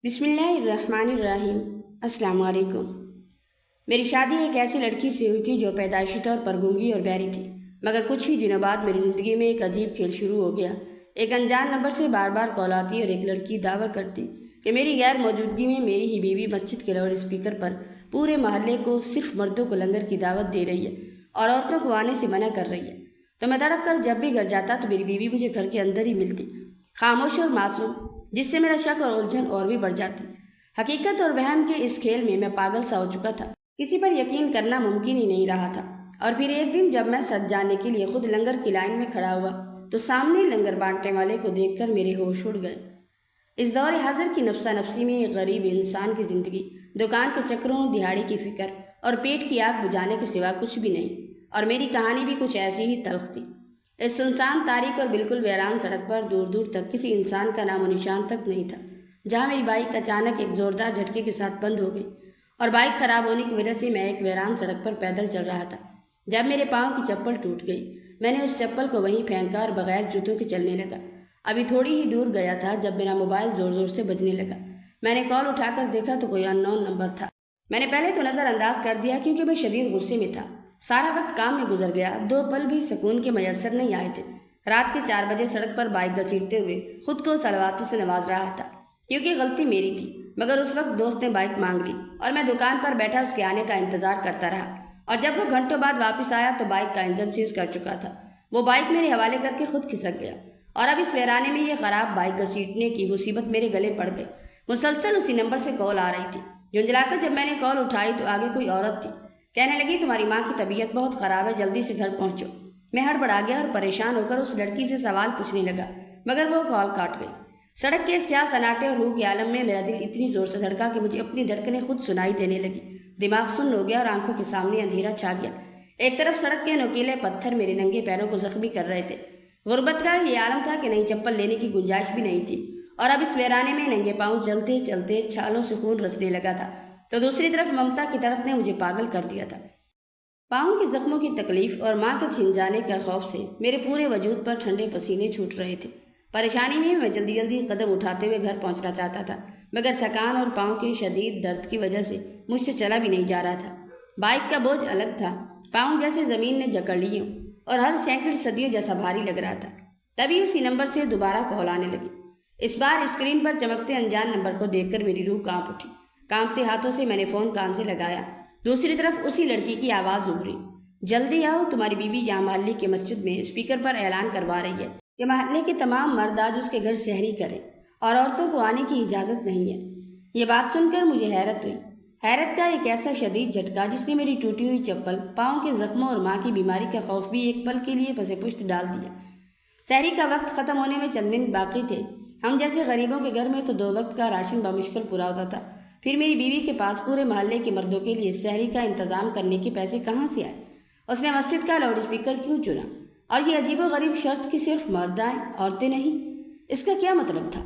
بسم اللہ الرحمن الرحیم۔ السلام علیکم۔ میری شادی ایک ایسی لڑکی سے ہوئی تھی جو پیدائشی طور پر گونگی اور بہری تھی، مگر کچھ ہی دنوں بعد میری زندگی میں ایک عجیب کھیل شروع ہو گیا۔ ایک انجان نمبر سے بار بار کال آتی اور ایک لڑکی دعویٰ کرتی کہ میری غیر موجودگی میں میری ہی بیوی مسجد کے لاؤڈ اسپیکر پر پورے محلے کو صرف مردوں کو لنگر کی دعوت دے رہی ہے اور عورتوں کو آنے سے منع کر رہی ہے۔ تو میں تڑپ کر جب بھی گھر جاتا تو میری بیوی مجھے گھر کے اندر ہی ملتی، خاموش اور معصوم، جس سے میرا شک اور الجھن اور بھی بڑھ جاتی۔ حقیقت اور وہم کے اس کھیل میں پاگل سا ہو چکا تھا، کسی پر یقین کرنا ممکن ہی نہیں رہا تھا۔ اور پھر ایک دن جب میں سج جانے کے لیے خود لنگر کی لائن میں کھڑا ہوا تو سامنے لنگر بانٹنے والے کو دیکھ کر میرے ہوش اڑ گئے۔ اس دور حاضر کی نفسا نفسی میں ایک غریب انسان کی زندگی دکان کے چکروں، دہاڑی کی فکر اور پیٹ کی آگ بجھانے کے سوا کچھ بھی نہیں، اور میری کہانی بھی کچھ ایسی ہی تلخ تھی۔ اس سنسان، تاریک اور بالکل ویران سڑک پر دور دور تک کسی انسان کا نام و نشان تک نہیں تھا، جہاں میری بائک اچانک ایک زوردار جھٹکے کے ساتھ بند ہو گئی اور بائک خراب ہونے کی وجہ سے میں ایک ویران سڑک پر پیدل چل رہا تھا۔ جب میرے پاؤں کی چپل ٹوٹ گئی، میں نے اس چپل کو وہیں پھینکا اور بغیر جوتوں کے چلنے لگا۔ ابھی تھوڑی ہی دور گیا تھا جب میرا موبائل زور زور سے بجنے لگا۔ میں نے کال اٹھا کر دیکھا تو کوئی ان نون نمبر تھا۔ میں نے پہلے تو نظر انداز کر دیا کیونکہ میں شدید غصے میں تھا۔ سارا وقت کام میں گزر گیا، 2 پل بھی سکون کے میسر نہیں آئے تھے۔ رات کے 4 بجے سڑک پر بائک گھسیٹتے ہوئے خود کو صلواتوں سے نواز رہا تھا، کیونکہ غلطی میری تھی، مگر اس وقت دوست نے بائک مانگ لی اور میں دکان پر بیٹھا اس کے آنے کا انتظار کرتا رہا۔ اور جب وہ گھنٹوں بعد واپس آیا تو بائک کا انجن سیز کر چکا تھا۔ وہ بائک میرے حوالے کر کے خود کھسک گیا اور اب اس ویرانے میں یہ خراب بائک گھسیٹنے کی مصیبت میرے گلے پڑ گئی۔ مسلسل اسی نمبر سے کال آ رہی تھی۔ جھنجھلا کر جب میں نے کال اٹھائی تو آگے کوئی عورت تھی، کہنے لگی تمہاری ماں کی طبیعت بہت خراب ہے، جلدی سے گھر پہنچو۔ میں ہڑبڑا گیا اور پریشان ہو کر اس لڑکی سے سوال پوچھنے لگا، مگر وہ کال کاٹ گئی۔ سڑک کے سیاہ سناٹے اور ہو کے عالم میں میرا دل اتنی زور سے دھڑکا کہ مجھے اپنی دھڑکنیں خود سنائی دینے لگی۔ دماغ سن ہو گیا اور آنکھوں کے سامنے اندھیرا چھا گیا۔ ایک طرف سڑک کے نوکیلے پتھر میرے ننگے پیروں کو زخمی کر رہے تھے۔ غربت کا یہ عالم تھا کہ نئی چپل لینے کی گنجائش بھی نہیں تھی، اور اب اس ویرانے میں ننگے پاؤں چلتے چلتے چھالوں سے خون رسنے لگا تھا۔ تو دوسری طرف ممتا کی تڑپ نے مجھے پاگل کر دیا تھا۔ پاؤں کے زخموں کی تکلیف اور ماں کے چھن جانے کا خوف سے میرے پورے وجود پر ٹھنڈے پسینے چھوٹ رہے تھے۔ پریشانی میں جلدی جلدی قدم اٹھاتے ہوئے گھر پہنچنا چاہتا تھا، مگر تھکان اور پاؤں کے شدید درد کی وجہ سے مجھ سے چلا بھی نہیں جا رہا تھا۔ بائک کا بوجھ الگ تھا، پاؤں جیسے زمین نے جکڑ لیے اور ہر سیکنڈ صدیوں جیسا بھاری لگ رہا تھا۔ تبھی اسی نمبر سے دوبارہ کال آنے لگی۔ اس بار اسکرین پر چمکتے انجان نمبر کو دیکھ کر میری روح کانپ اٹھی۔ کانپتے ہاتھوں سے میں نے فون کان سے لگایا۔ دوسری طرف اسی لڑکی کی آواز ابھری، جلدی آؤ، تمہاری بیوی یہاں محلے کی مسجد میں اسپیکر پر اعلان کروا رہی ہے کہ محلے کے تمام مرد آج اس کے گھر سحری کریں اور عورتوں کو آنے کی اجازت نہیں ہے۔ یہ بات سن کر مجھے حیرت ہوئی، حیرت کا ایک ایسا شدید جھٹکا جس نے میری ٹوٹی ہوئی چپل، پاؤں کے زخموں اور ماں کی بیماری کا خوف بھی ایک پل کے لیے پس پشت ڈال دیا۔ سحری کا وقت ختم ہونے میں چند منٹ باقی تھے۔ ہم جیسے غریبوں کے گھر میں تو 2 وقت کا راشن بمشکل پورا ہوتا تھا، پھر میری بیوی کے پاس پورے محلے کے مردوں کے لیے سحری کا انتظام کرنے کے پیسے کہاں سے آئے؟ اس نے مسجد کا لاؤڈ اسپیکر کیوں چنا؟ اور یہ عجیب و غریب شرط کہ صرف مرد آئیں، عورتیں نہیں، اس کا کیا مطلب تھا؟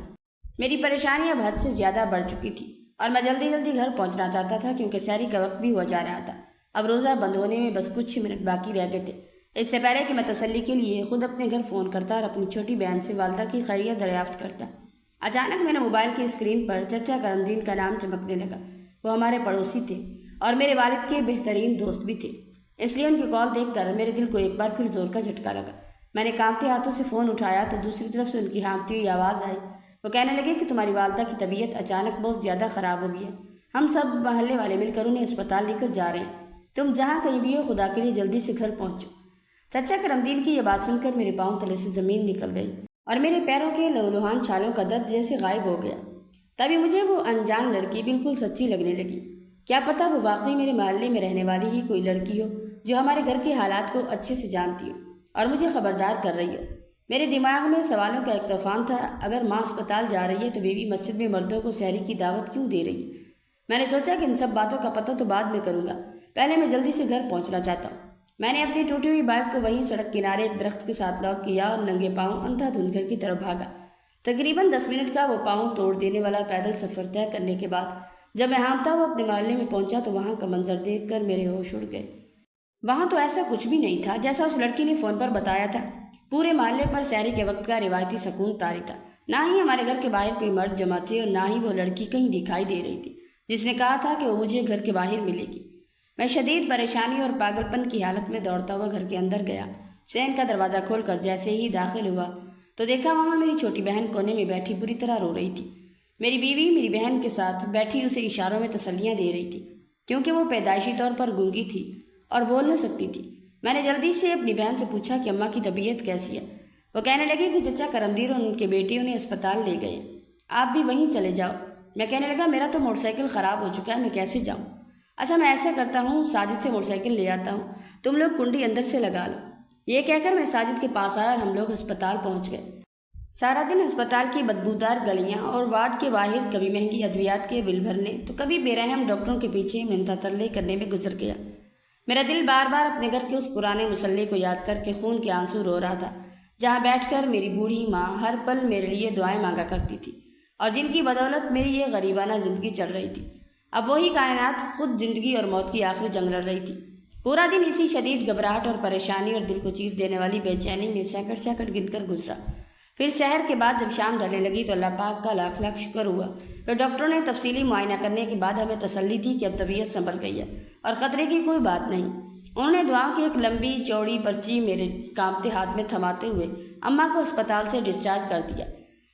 میری پریشانی اب حد سے زیادہ بڑھ چکی تھی اور میں جلدی جلدی گھر پہنچنا چاہتا تھا کیونکہ سحری کا وقت بھی ہوا جا رہا تھا۔ اب روزہ بند ہونے میں بس کچھ ہی منٹ باقی رہ گئے تھے۔ اس سے پہلے کہ میں تسلی کے لیے خود اپنے گھر فون کرتا اور اپنی چھوٹی بہن سے والدہ کی خیریت دریافت کرتا، اچانک میرے موبائل کی اسکرین پر چچا کرم دین کا نام چمکنے لگا۔ وہ ہمارے پڑوسی تھے اور میرے والد کے بہترین دوست بھی تھے، اس لیے ان کی کال دیکھ کر میرے دل کو ایک بار پھر زور کا جھٹکا لگا۔ میں نے کانپتے ہاتھوں سے فون اٹھایا تو دوسری طرف سے ان کی ہانپتی ہوئی آواز آئی۔ وہ کہنے لگے کہ تمہاری والدہ کی طبیعت اچانک بہت زیادہ خراب ہو گئی ہے، ہم سب محلے والے مل کر انہیں اسپتال لے کر جا رہے ہیں، تم جہاں کہیں بھی ہو خدا کے لیے جلدی سے گھر پہنچو۔ چچا کرم دین کی یہ بات سن کر میرے پاؤں تلے سے زمین نکل گئی اور میرے پیروں کے لہولہان چھالوں کا درد جیسے غائب ہو گیا۔ تبھی مجھے وہ انجان لڑکی بالکل سچی لگنے لگی۔ کیا پتہ وہ واقعی میرے محلے میں رہنے والی ہی کوئی لڑکی ہو جو ہمارے گھر کے حالات کو اچھے سے جانتی ہو اور مجھے خبردار کر رہی ہو۔ میرے دماغ میں سوالوں کا ایک طوفان تھا، اگر ماں اسپتال جا رہی ہے تو بیوی مسجد میں مردوں کو سحری کی دعوت کیوں دے رہی ہے؟ میں نے سوچا کہ ان سب باتوں کا پتہ تو بعد میں کروں گا، پہلے میں جلدی سے گھر پہنچنا چاہتا ہوں۔ میں نے اپنی ٹوٹی ہوئی بائک کو وہیں سڑک کنارے ایک درخت کے ساتھ لاک کیا اور ننگے پاؤں اندھا دھند گھر کی طرف بھاگا۔ تقریباً 10 منٹ کا وہ پاؤں توڑ دینے والا پیدل سفر طے کرنے کے بعد جب میں ہانپتا ہوا اپنے محلے میں پہنچا تو وہاں کا منظر دیکھ کر میرے ہوش اڑ گئے۔ وہاں تو ایسا کچھ بھی نہیں تھا جیسا اس لڑکی نے فون پر بتایا تھا۔ پورے محلے پر سحری کے وقت کا روایتی سکون طاری تھا۔ نہ ہی ہمارے گھر کے باہر کوئی مرد جمع تھے اور نہ ہی وہ لڑکی کہیں دکھائی دے رہی تھی جس نے کہا تھا کہ وہ مجھے گھر کے باہر ملے گی۔ میں شدید پریشانی اور پاگل پن کی حالت میں دوڑتا ہوا گھر کے اندر گیا۔ صحن کا دروازہ کھول کر جیسے ہی داخل ہوا تو دیکھا وہاں میری چھوٹی بہن کونے میں بیٹھی بری طرح رو رہی تھی۔ میری بیوی میری بہن کے ساتھ بیٹھی اسے اشاروں میں تسلیاں دے رہی تھی کیونکہ وہ پیدائشی طور پر گونگی تھی اور بول نہ سکتی تھی۔ میں نے جلدی سے اپنی بہن سے پوچھا کہ اماں کی طبیعت کیسی ہے۔ وہ کہنے لگے کہ چچا کرمدیر اور ان کے بیٹی انہیں اسپتال لے گئے، آپ بھی وہیں چلے جاؤ۔ میں کہنے لگا میرا تو موٹر سائیکل خراب ہو چکا ہے، میں کیسے جاؤں؟ اچھا میں ایسا کرتا ہوں، ساجد سے موٹر سائیکل لے آتا ہوں، تم لوگ کنڈی اندر سے لگا لو۔ یہ کہہ کر میں ساجد کے پاس آیا اور ہم لوگ ہسپتال پہنچ گئے۔ سارا دن ہسپتال کی بدبودار گلیاں اور وارڈ کے باہر کبھی مہنگی ادویات کے بل بھرنے تو کبھی بے رحم ڈاکٹروں کے پیچھے منت ترلے کرنے میں گزر گیا۔ میرا دل بار بار اپنے گھر کے اس پرانے مسلح کو یاد کر کے خون کے آنسو رو رہا تھا جہاں بیٹھ کر میری بوڑھی ماں ہر پل میرے لیے دعائیں مانگا کرتی تھی اور جن کی بدولت میری یہ غریبانہ زندگی چل رہی تھی۔ اب وہی کائنات خود زندگی اور موت کی آخری جنگ لڑ رہی تھی۔ پورا دن اسی شدید گھبراہٹ اور پریشانی اور دل کو چیر دینے والی بے چینی میں سیکنڈ سیکنڈ گن کر گزرا۔ پھر سحر کے بعد جب شام ڈھلنے لگی تو اللہ پاک کا لاکھ لاکھ شکر ہوا تو ڈاکٹروں نے تفصیلی معائنہ کرنے کے بعد ہمیں تسلی دی کہ اب طبیعت سنبھل گئی ہے اور خطرے کی کوئی بات نہیں۔ انہوں نے دعاؤں کی ایک لمبی چوڑی پرچی میرے کانپتے ہاتھ میں تھماتے ہوئے اماں کو اسپتال سے ڈسچارج کر دیا۔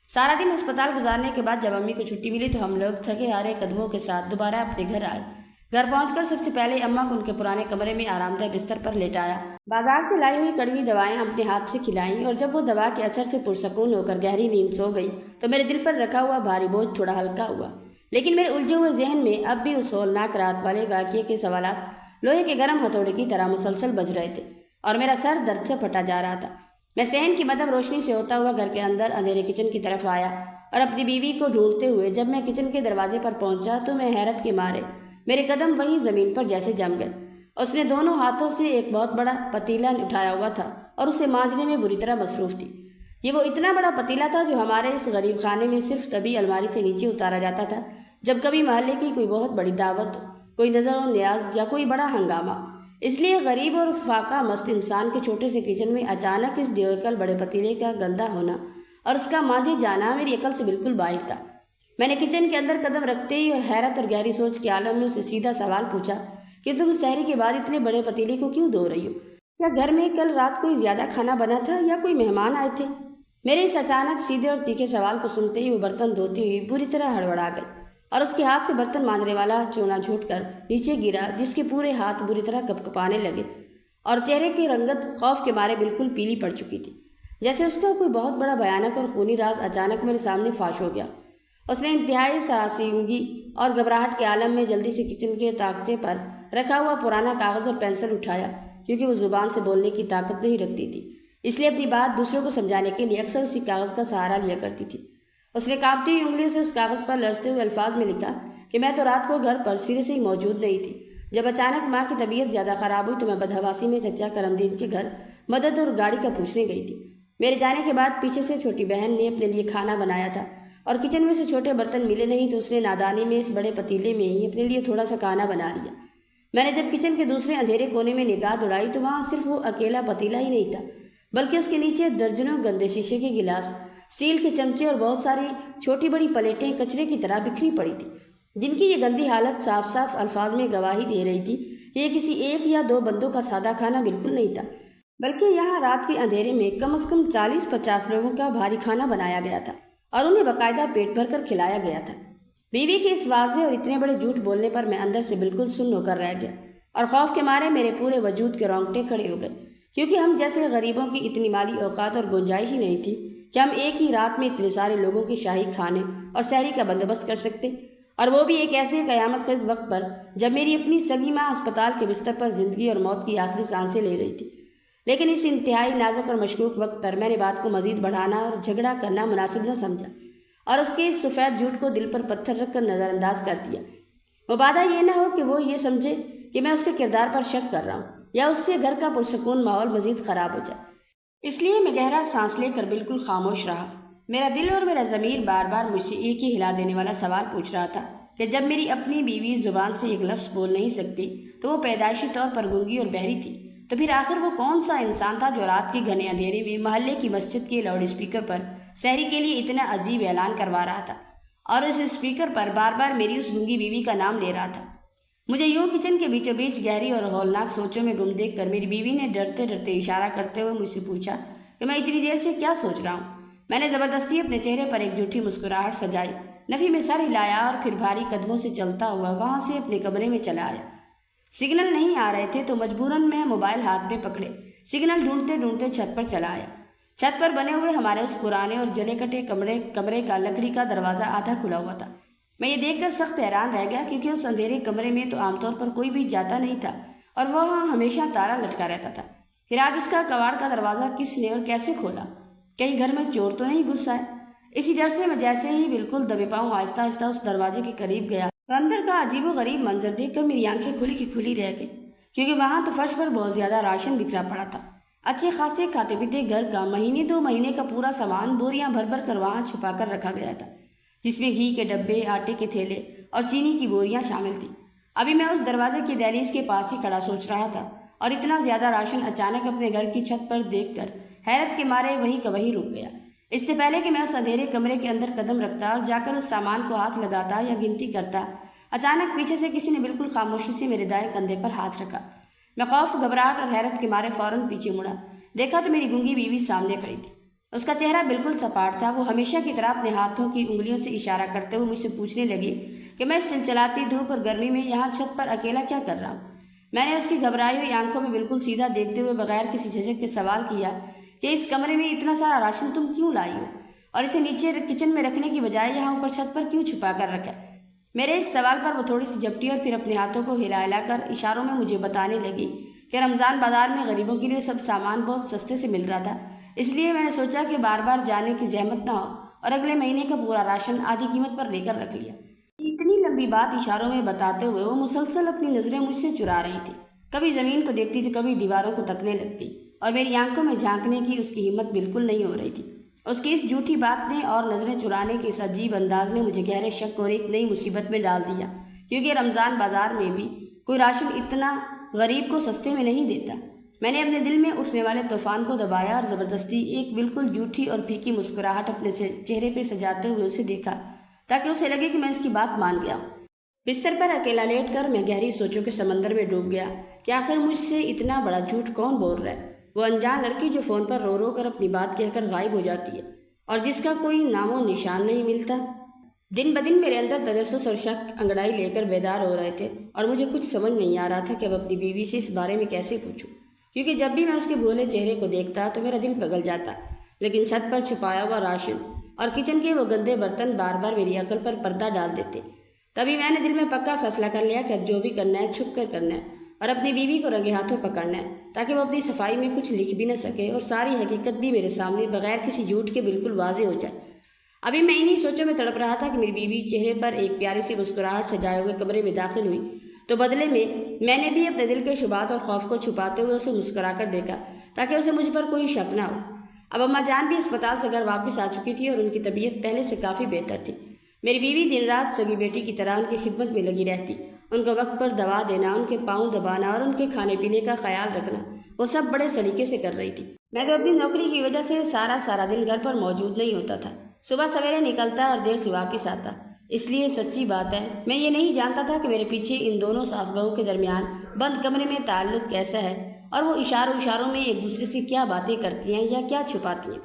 سارا دن اسپتال گزارنے کے بعد جب امی کو چھٹی ملی تو ہم لوگ تھکے ہارے قدموں کے ساتھ دوبارہ اپنے گھر آئے۔ گھر پہنچ کر سب سے پہلے اماں کو ان کے پرانے کمرے میں آرام دہ بستر پر لیٹایا، بازار سے لائی ہوئی کڑوی دوائیں اپنے ہاتھ سے کھلائیں اور جب وہ دوا کے اثر سے پرسکون ہو کر گہری نیند سو گئی تو میرے دل پر رکھا ہوا بھاری بوجھ تھوڑا ہلکا ہوا۔ لیکن میرے الجھے ہوئے ذہن میں اب بھی اس ہولناک رات والے واقعے کے سوالات لوہے کے گرم ہتھوڑے کی طرح مسلسل بج رہے تھے اور میرا سر درد سے پھٹا جا رہا تھا۔ میں صحن کی مدھم روشنی سے ہوتا ہوا گھر کے اندر اندھیرے کچن کی طرف آیا اور اپنی بیوی کو ڈھونڈتے ہوئے جب میں کچن کے دروازے پر پہنچا تو میں حیرت کے مارے میرے قدم وہی زمین پر جیسے جم گئے۔ اس نے دونوں ہاتھوں سے ایک بہت بڑا پتیلا اٹھایا ہوا تھا اور اسے مانجنے میں بری طرح مصروف تھی۔ یہ وہ اتنا بڑا پتیلا تھا جو ہمارے اس غریب خانے میں صرف تبھی الماری سے نیچے اتارا جاتا تھا جب کبھی محلے کی کوئی بہت بڑی دعوت، کوئی نظر و نیاز یا کوئی بڑا ہنگامہ۔ اس لیے غریب اور فاقہ مست انسان کے چھوٹے سے کچن میں اچانک اس دیوکل بڑے پتیلے کا گندا ہونا اور اس کا مانجے جانا میری عقل سے بالکل باہر تھا۔ میں نے کچن کے اندر قدم رکھتے ہی اور حیرت اور گہری سوچ کے عالم میں اسے سیدھا سوال پوچھا کہ تم سحری کے بعد اتنے بڑے پتیلے کو کیوں دھو رہی ہو؟ کیا گھر میں کل رات کوئی زیادہ کھانا بنا تھا یا کوئی مہمان آئے تھے؟ میرے اس اچانک سیدھے اور تیکھے سوال کو سنتے ہی وہ برتن دھوتی ہوئی بری طرح ہڑبڑا گئی اور اس کے ہاتھ سے برتن مانجنے والا چونا جھوٹ کر نیچے گرا جس کے پورے ہاتھ بری طرح کپکپانے لگے اور چہرے کی رنگت خوف کے مارے بالکل پیلی پڑ چکی تھی، جیسے اس کا کوئی بہت بڑا بھیانک اور خونی راز اچانک میرے سامنے فاش ہو گیا۔ اس نے انتہائی سراسیمگی اور گھبراہٹ کے عالم میں جلدی سے کچن کے طاقچے پر رکھا ہوا پرانا کاغذ اور پینسل اٹھایا کیونکہ وہ زبان سے بولنے کی طاقت نہیں رکھتی تھی، اس لیے اپنی بات دوسروں کو سمجھانے کے لیے اکثر اسی کاغذ کا سہارا لیا کرتی تھی۔ اس نے کانپتی ہوئی انگلیوں سے اس کاغذ پر لرزتے ہوئے الفاظ میں لکھا کہ میں تو رات کو گھر پر سرے سے ہی موجود نہیں تھی۔ جب اچانک ماں کی طبیعت زیادہ خراب ہوئی تو میں بدحواسی میں چچا کرمدین کے گھر مدد اور گاڑی کا پوچھنے گئی تھی۔ میرے جانے کے بعد پیچھے سے چھوٹی بہن نے اپنے لیے کھانا بنایا تھا اور کچن میں سے چھوٹے برتن ملے نہیں تو اس نے نادانی میں اس بڑے پتیلے میں ہی اپنے لیے تھوڑا سا کھانا بنا لیا۔ میں نے جب کچن کے دوسرے اندھیرے کونے میں نگاہ دوڑائی تو وہاں صرف وہ اکیلا پتیلا ہی نہیں تھا بلکہ اس کے نیچے درجنوں گندے شیشے کے گلاس، اسٹیل کے چمچے اور بہت ساری چھوٹی بڑی پلیٹیں کچرے کی طرح بکھری پڑی تھی جن کی یہ گندی حالت صاف صاف الفاظ میں گواہی دے رہی تھی کہ یہ کسی ایک یا دو بندوں کا سادہ کھانا بالکل نہیں تھا بلکہ یہاں رات کے اندھیرے میں کم از کم 40-50 لوگوں کا بھاری کھانا بنایا گیا تھا اور انہیں باقاعدہ پیٹ بھر کر کھلایا گیا تھا۔ بیوی کے اس واضح اور اتنے بڑے جھوٹ بولنے پر میں اندر سے بالکل سن ہو کر رہ گیا اور خوف کے مارے میرے پورے وجود کے رونگٹے کھڑے ہو گئے کیونکہ ہم جیسے غریبوں کی اتنی مالی اوقات اور گنجائش ہی نہیں تھی کہ ہم ایک ہی رات میں اتنے سارے لوگوں کے شاہی کھانے اور سحری کا بندوبست کر سکتے، اور وہ بھی ایک ایسے قیامت خیز وقت پر جب میری اپنی سگی ماں اسپتال کے بستر پر زندگی اور موت کی آخری سانسیں لے رہی تھی۔ لیکن اس انتہائی نازک اور مشکوک وقت پر میں نے بات کو مزید بڑھانا اور جھگڑا کرنا مناسب نہ سمجھا اور اس کے اس سفید جھوٹ کو دل پر پتھر رکھ کر نظر انداز کر دیا۔ مبادہ یہ نہ ہو کہ وہ یہ سمجھے کہ میں اس کے کردار پر شک کر رہا ہوں یا اس سے گھر کا پرسکون ماحول مزید خراب ہو جائے، اس لیے میں گہرا سانس لے کر بالکل خاموش رہا۔ میرا دل اور میرا ضمیر بار بار مجھ سے ایک ہی ہلا دینے والا سوال پوچھ رہا تھا کہ جب میری اپنی بیوی زبان سے ایک لفظ بول نہیں سکتی تو وہ پیدائشی طور پر گونگی اور بہری تھی، تو پھر آخر وہ کون سا انسان تھا جو رات کے گھنے اندھیرے میں محلے کی مسجد کے لاؤڈ اسپیکر پر سحری کے لیے اتنا عجیب اعلان کروا رہا تھا اور اس اسپیکر پر بار بار میری اس گنگی بیوی کا نام لے رہا تھا۔ مجھے یوں کچن کے بیچوں بیچ گہری اور ہولناک سوچوں میں گم دیکھ کر میری بیوی نے ڈرتے ڈرتے اشارہ کرتے ہوئے مجھ سے پوچھا کہ میں اتنی دیر سے کیا سوچ رہا ہوں۔ میں نے زبردستی اپنے چہرے پر ایک جھوٹی مسکراہٹ سجائی، نفی میں سر ہلایا اور پھر بھاری قدموں سے چلتا ہوا وہاں سے اپنے کمرے میں چلا آیا۔ سگنل نہیں آ رہے تھے تو مجبوراً میں موبائل ہاتھ میں پکڑے سگنل ڈھونڈتے ڈھونڈتے چھت پر چلا آیا۔ چھت پر بنے ہوئے ہمارے اس پرانے اور جلے کٹے کمرے کا لکڑی کا دروازہ آدھا کھلا ہوا تھا۔ میں یہ دیکھ کر سخت حیران رہ گیا کیونکہ اس اندھیرے کمرے میں تو عام طور پر کوئی بھی جاتا نہیں تھا اور وہاں ہمیشہ تالا لٹکا رہتا تھا۔ پھر آج اس کا کواڑ کا دروازہ کس نے اور کیسے کھولا؟ کہیں گھر میں چور تو نہیں گھس آئے؟ اسی ڈر سے میں جیسے ہی بالکل دبے پاؤں آہستہ آہستہ اس دروازے کے قریب گیا تو اندر کا عجیب و غریب منظر دیکھ کر میری آنکھیں کھلی کی کھلی رہ گئی، کیونکہ وہاں تو فرش پر بہت زیادہ راشن بکھرا پڑا تھا۔ اچھے خاصے کھاتے پیتے گھر کا مہینے 2 مہینے کا پورا سامان بوریاں بھر بھر کر وہاں چھپا کر رکھا گیا تھا، جس میں گھی کے ڈبے، آٹے کے تھیلے اور چینی کی بوریاں شامل تھیں۔ ابھی میں اس دروازے کی دہلیز کے پاس ہی کھڑا سوچ رہا تھا اور اتنا زیادہ راشن اچانک اپنے گھر کی چھت پر دیکھ کر حیرت کے مارے وہیں کا وہیں رک گیا۔ اس سے پہلے کہ میں اس اندھیرے کمرے کے اندر قدم رکھتا اور جا کر اس سامان کو ہاتھ لگاتا یا گنتی کرتا، اچانک پیچھے سے کسی نے بالکل خاموشی سے میرے دائیں کندھے پر ہاتھ رکھا۔ میں خوف، گھبراہٹ اور حیرت کے مارے فوراً پیچھے مڑا، دیکھا تو میری گنگی بیوی سامنے کھڑی تھی۔ اس کا چہرہ بالکل سپاٹ تھا۔ وہ ہمیشہ کی طرح اپنے ہاتھوں کی انگلیوں سے اشارہ کرتے ہوئے مجھ سے پوچھنے لگی کہ میں اس چلچلاتی دھوپ اور گرمی میں یہاں چھت پر اکیلا کیا کر رہا ہوں۔ میں نے اس کی گھبرائی ہوئی آنکھوں میں بالکل سیدھا دیکھتے ہوئے بغیر کسی جھجک کے سوال کیا کہ اس کمرے میں اتنا سارا راشن تم کیوں لائی ہو اور اسے نیچے کچن میں رکھنے کی بجائے یہاں اوپر چھت پر کیوں چھپا کر رکھا؟ میرے اس سوال پر وہ تھوڑی سی جھپٹی اور پھر اپنے ہاتھوں کو ہلا ہلا کر اشاروں میں مجھے بتانے لگی کہ رمضان بازار میں غریبوں کے لیے سب سامان بہت سستے سے مل رہا تھا، اس لیے میں نے سوچا کہ بار بار جانے کی زحمت نہ ہو اور اگلے مہینے کا پورا راشن آدھی قیمت پر لے کر رکھ لیا۔ اتنی لمبی بات اشاروں میں بتاتے ہوئے وہ مسلسل اپنی نظریں مجھ سے چرا رہی تھی، کبھی زمین کو دیکھتی تھی، کبھی دیواروں کو تکنے لگتی اور میری آنکھوں میں جھانکنے کی اس کی ہمت بالکل نہیں ہو رہی تھی۔ اس کی اس جھوٹی بات نے اور نظریں چرانے کے اس عجیب انداز نے مجھے گہرے شک اور ایک نئی مصیبت میں ڈال دیا، کیونکہ رمضان بازار میں بھی کوئی راشن اتنا غریب کو سستے میں نہیں دیتا۔ میں نے اپنے دل میں اٹھنے والے طوفان کو دبایا اور زبردستی ایک بالکل جھوٹی اور پھیکی مسکراہٹ اپنے چہرے پہ سجاتے ہوئے اسے دیکھا تاکہ اسے لگے کہ میں اس کی بات مان گیا ہوں۔ بستر پر اکیلا لیٹ کر میں گہری سوچوں کے سمندر میں ڈوب گیا کہ آخر مجھ سے اتنا بڑا جھوٹ کون بول رہا ہے؟ وہ انجان لڑکی جو فون پر رو رو کر اپنی بات کہہ کر غائب ہو جاتی ہے اور جس کا کوئی نام و نشان نہیں ملتا۔ دن بدن میرے اندر تجسس اور شک انگڑائی لے کر بیدار ہو رہے تھے اور مجھے کچھ سمجھ نہیں آ رہا تھا کہ اب اپنی بیوی سے اس بارے میں کیسے پوچھوں، کیونکہ جب بھی میں اس کے بھولے چہرے کو دیکھتا تو میرا دل پگھل جاتا، لیکن چھت پر چھپایا ہوا راشن اور کچن کے وہ گندے برتن بار بار میری عقل پر پردہ ڈال دیتے۔ تبھی میں نے دل میں پکا فیصلہ کر لیا کہ جو بھی کرنا ہے چھپ کر کرنا ہے اور اپنی بیوی کو رنگے ہاتھوں پکڑنا ہے تاکہ وہ اپنی صفائی میں کچھ لکھ بھی نہ سکے اور ساری حقیقت بھی میرے سامنے بغیر کسی جھوٹ کے بالکل واضح ہو جائے۔ ابھی میں انہی سوچوں میں تڑپ رہا تھا کہ میری بیوی چہرے پر ایک پیاری سی مسکراہٹ سجائے ہوئے کمرے میں داخل ہوئی، تو بدلے میں نے بھی اپنے دل کے شبہات اور خوف کو چھپاتے ہوئے اسے مسکرا کر دیکھا تاکہ اسے مجھ پر کوئی شک نہ ہو۔ اب اماں جان بھی اسپتال سے گھر واپس آ چکی تھی اور ان کی طبیعت پہلے سے کافی بہتر تھی۔ میری بیوی دن رات سگی بیٹی کی طرح ان کی خدمت میں لگی رہتی، ان کو وقت پر دوا دینا، ان کے پاؤں دبانا اور ان کے کھانے پینے کا خیال رکھنا وہ سب بڑے سلیقے سے کر رہی تھی۔ میں تو اپنی نوکری کی وجہ سے سارا دن گھر پر موجود نہیں ہوتا تھا، صبح سویرے نکلتا اور دیر سے واپس آتا، اس لیے سچی بات ہے میں یہ نہیں جانتا تھا کہ میرے پیچھے ان دونوں ساس بہو کے درمیان بند کمرے میں تعلق کیسا ہے اور وہ اشاروں میں ایک دوسرے سے کیا باتیں کرتی ہیں یا کیا چھپاتی ہیں۔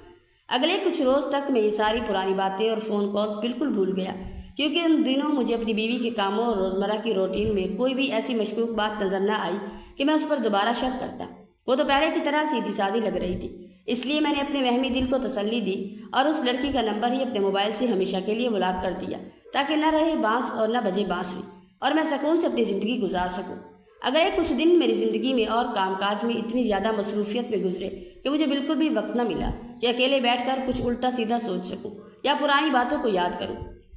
اگلے کچھ روز تک میں یہ ساری پرانی باتیں اور فون کالز بالکل بھول گیا، کیونکہ ان دنوں مجھے اپنی بیوی کے کاموں اور روزمرہ کی روٹین میں کوئی بھی ایسی مشکوک بات نظر نہ آئی کہ میں اس پر دوبارہ شک کرتا۔ وہ تو پہلے کی طرح سیدھی سادی لگ رہی تھی، اس لیے میں نے اپنے وہمی دل کو تسلی دی اور اس لڑکی کا نمبر ہی اپنے موبائل سے ہمیشہ کے لیے بلاک کر دیا تاکہ نہ رہے بانس اور نہ بجے بانسری اور میں سکون سے اپنی زندگی گزار سکوں۔ اگلے کچھ دن میری زندگی میں اور کام کاج میں اتنی زیادہ مصروفیت میں گزرے کہ مجھے بالکل بھی وقت نہ ملا کہ اکیلے بیٹھ کر کچھ الٹا سیدھا سوچ سکوں یا پرانی باتوں کو یاد کروں۔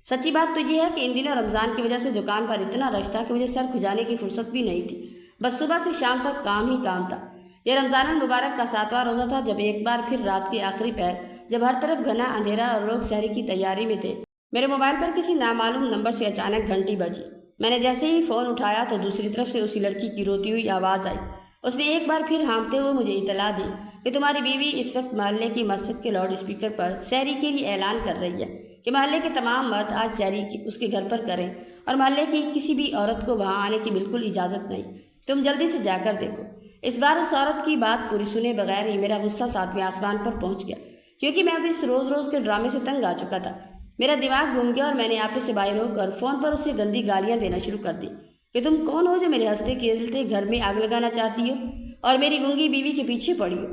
سچی بات تو یہ ہے کہ ان دنوں رمضان کی وجہ سے دکان پر اتنا رش تھا کہ مجھے سر کھجانے کی فرصت بھی نہیں تھی، بس صبح سے شام تک کام ہی کام تھا۔ یہ رمضان المبارک کا 7واں روزہ تھا جب ایک بار پھر رات کے آخری پہر جب ہر طرف گھنا اندھیرا اور لوگ سحری کی تیاری میں تھے، میرے موبائل پر کسی نامعلوم نمبر سے اچانک گھنٹی بجی۔ میں نے جیسے ہی فون اٹھایا تو دوسری طرف سے اسی لڑکی کی روتی ہوئی آواز آئی، اس نے ایک بار پھر ہانپتے ہوئے مجھے اطلاع دی کہ تمہاری بیوی اس وقت محلے کی مسجد کے لاؤڈ اسپیکر پر سحری کے لیے اعلان کر رہی ہے کہ محلے کے تمام مرد آج سحری اس کے گھر پر کریں اور محلے کی کسی بھی عورت کو وہاں آنے کی بالکل اجازت نہیں۔ تم جلدی سے جا کر دیکھو۔ اس بار اس عورت کی بات پوری سنے بغیر ہی میرا غصہ 7ویں آسمان پر پہنچ گیا، کیونکہ میں اب اس روز روز کے ڈرامے سے تنگ آ چکا تھا۔ میرا دماغ گھوم گیا اور میں نے آپے سے باہر ہو کر فون پر اسے گندی گالیاں دینا شروع کر دی کہ تم کون ہو جو میرے ہنستے کھیلتے گھر میں آگ لگانا چاہتی ہو اور میری گنگی بیوی کے پیچھے پڑی ہو۔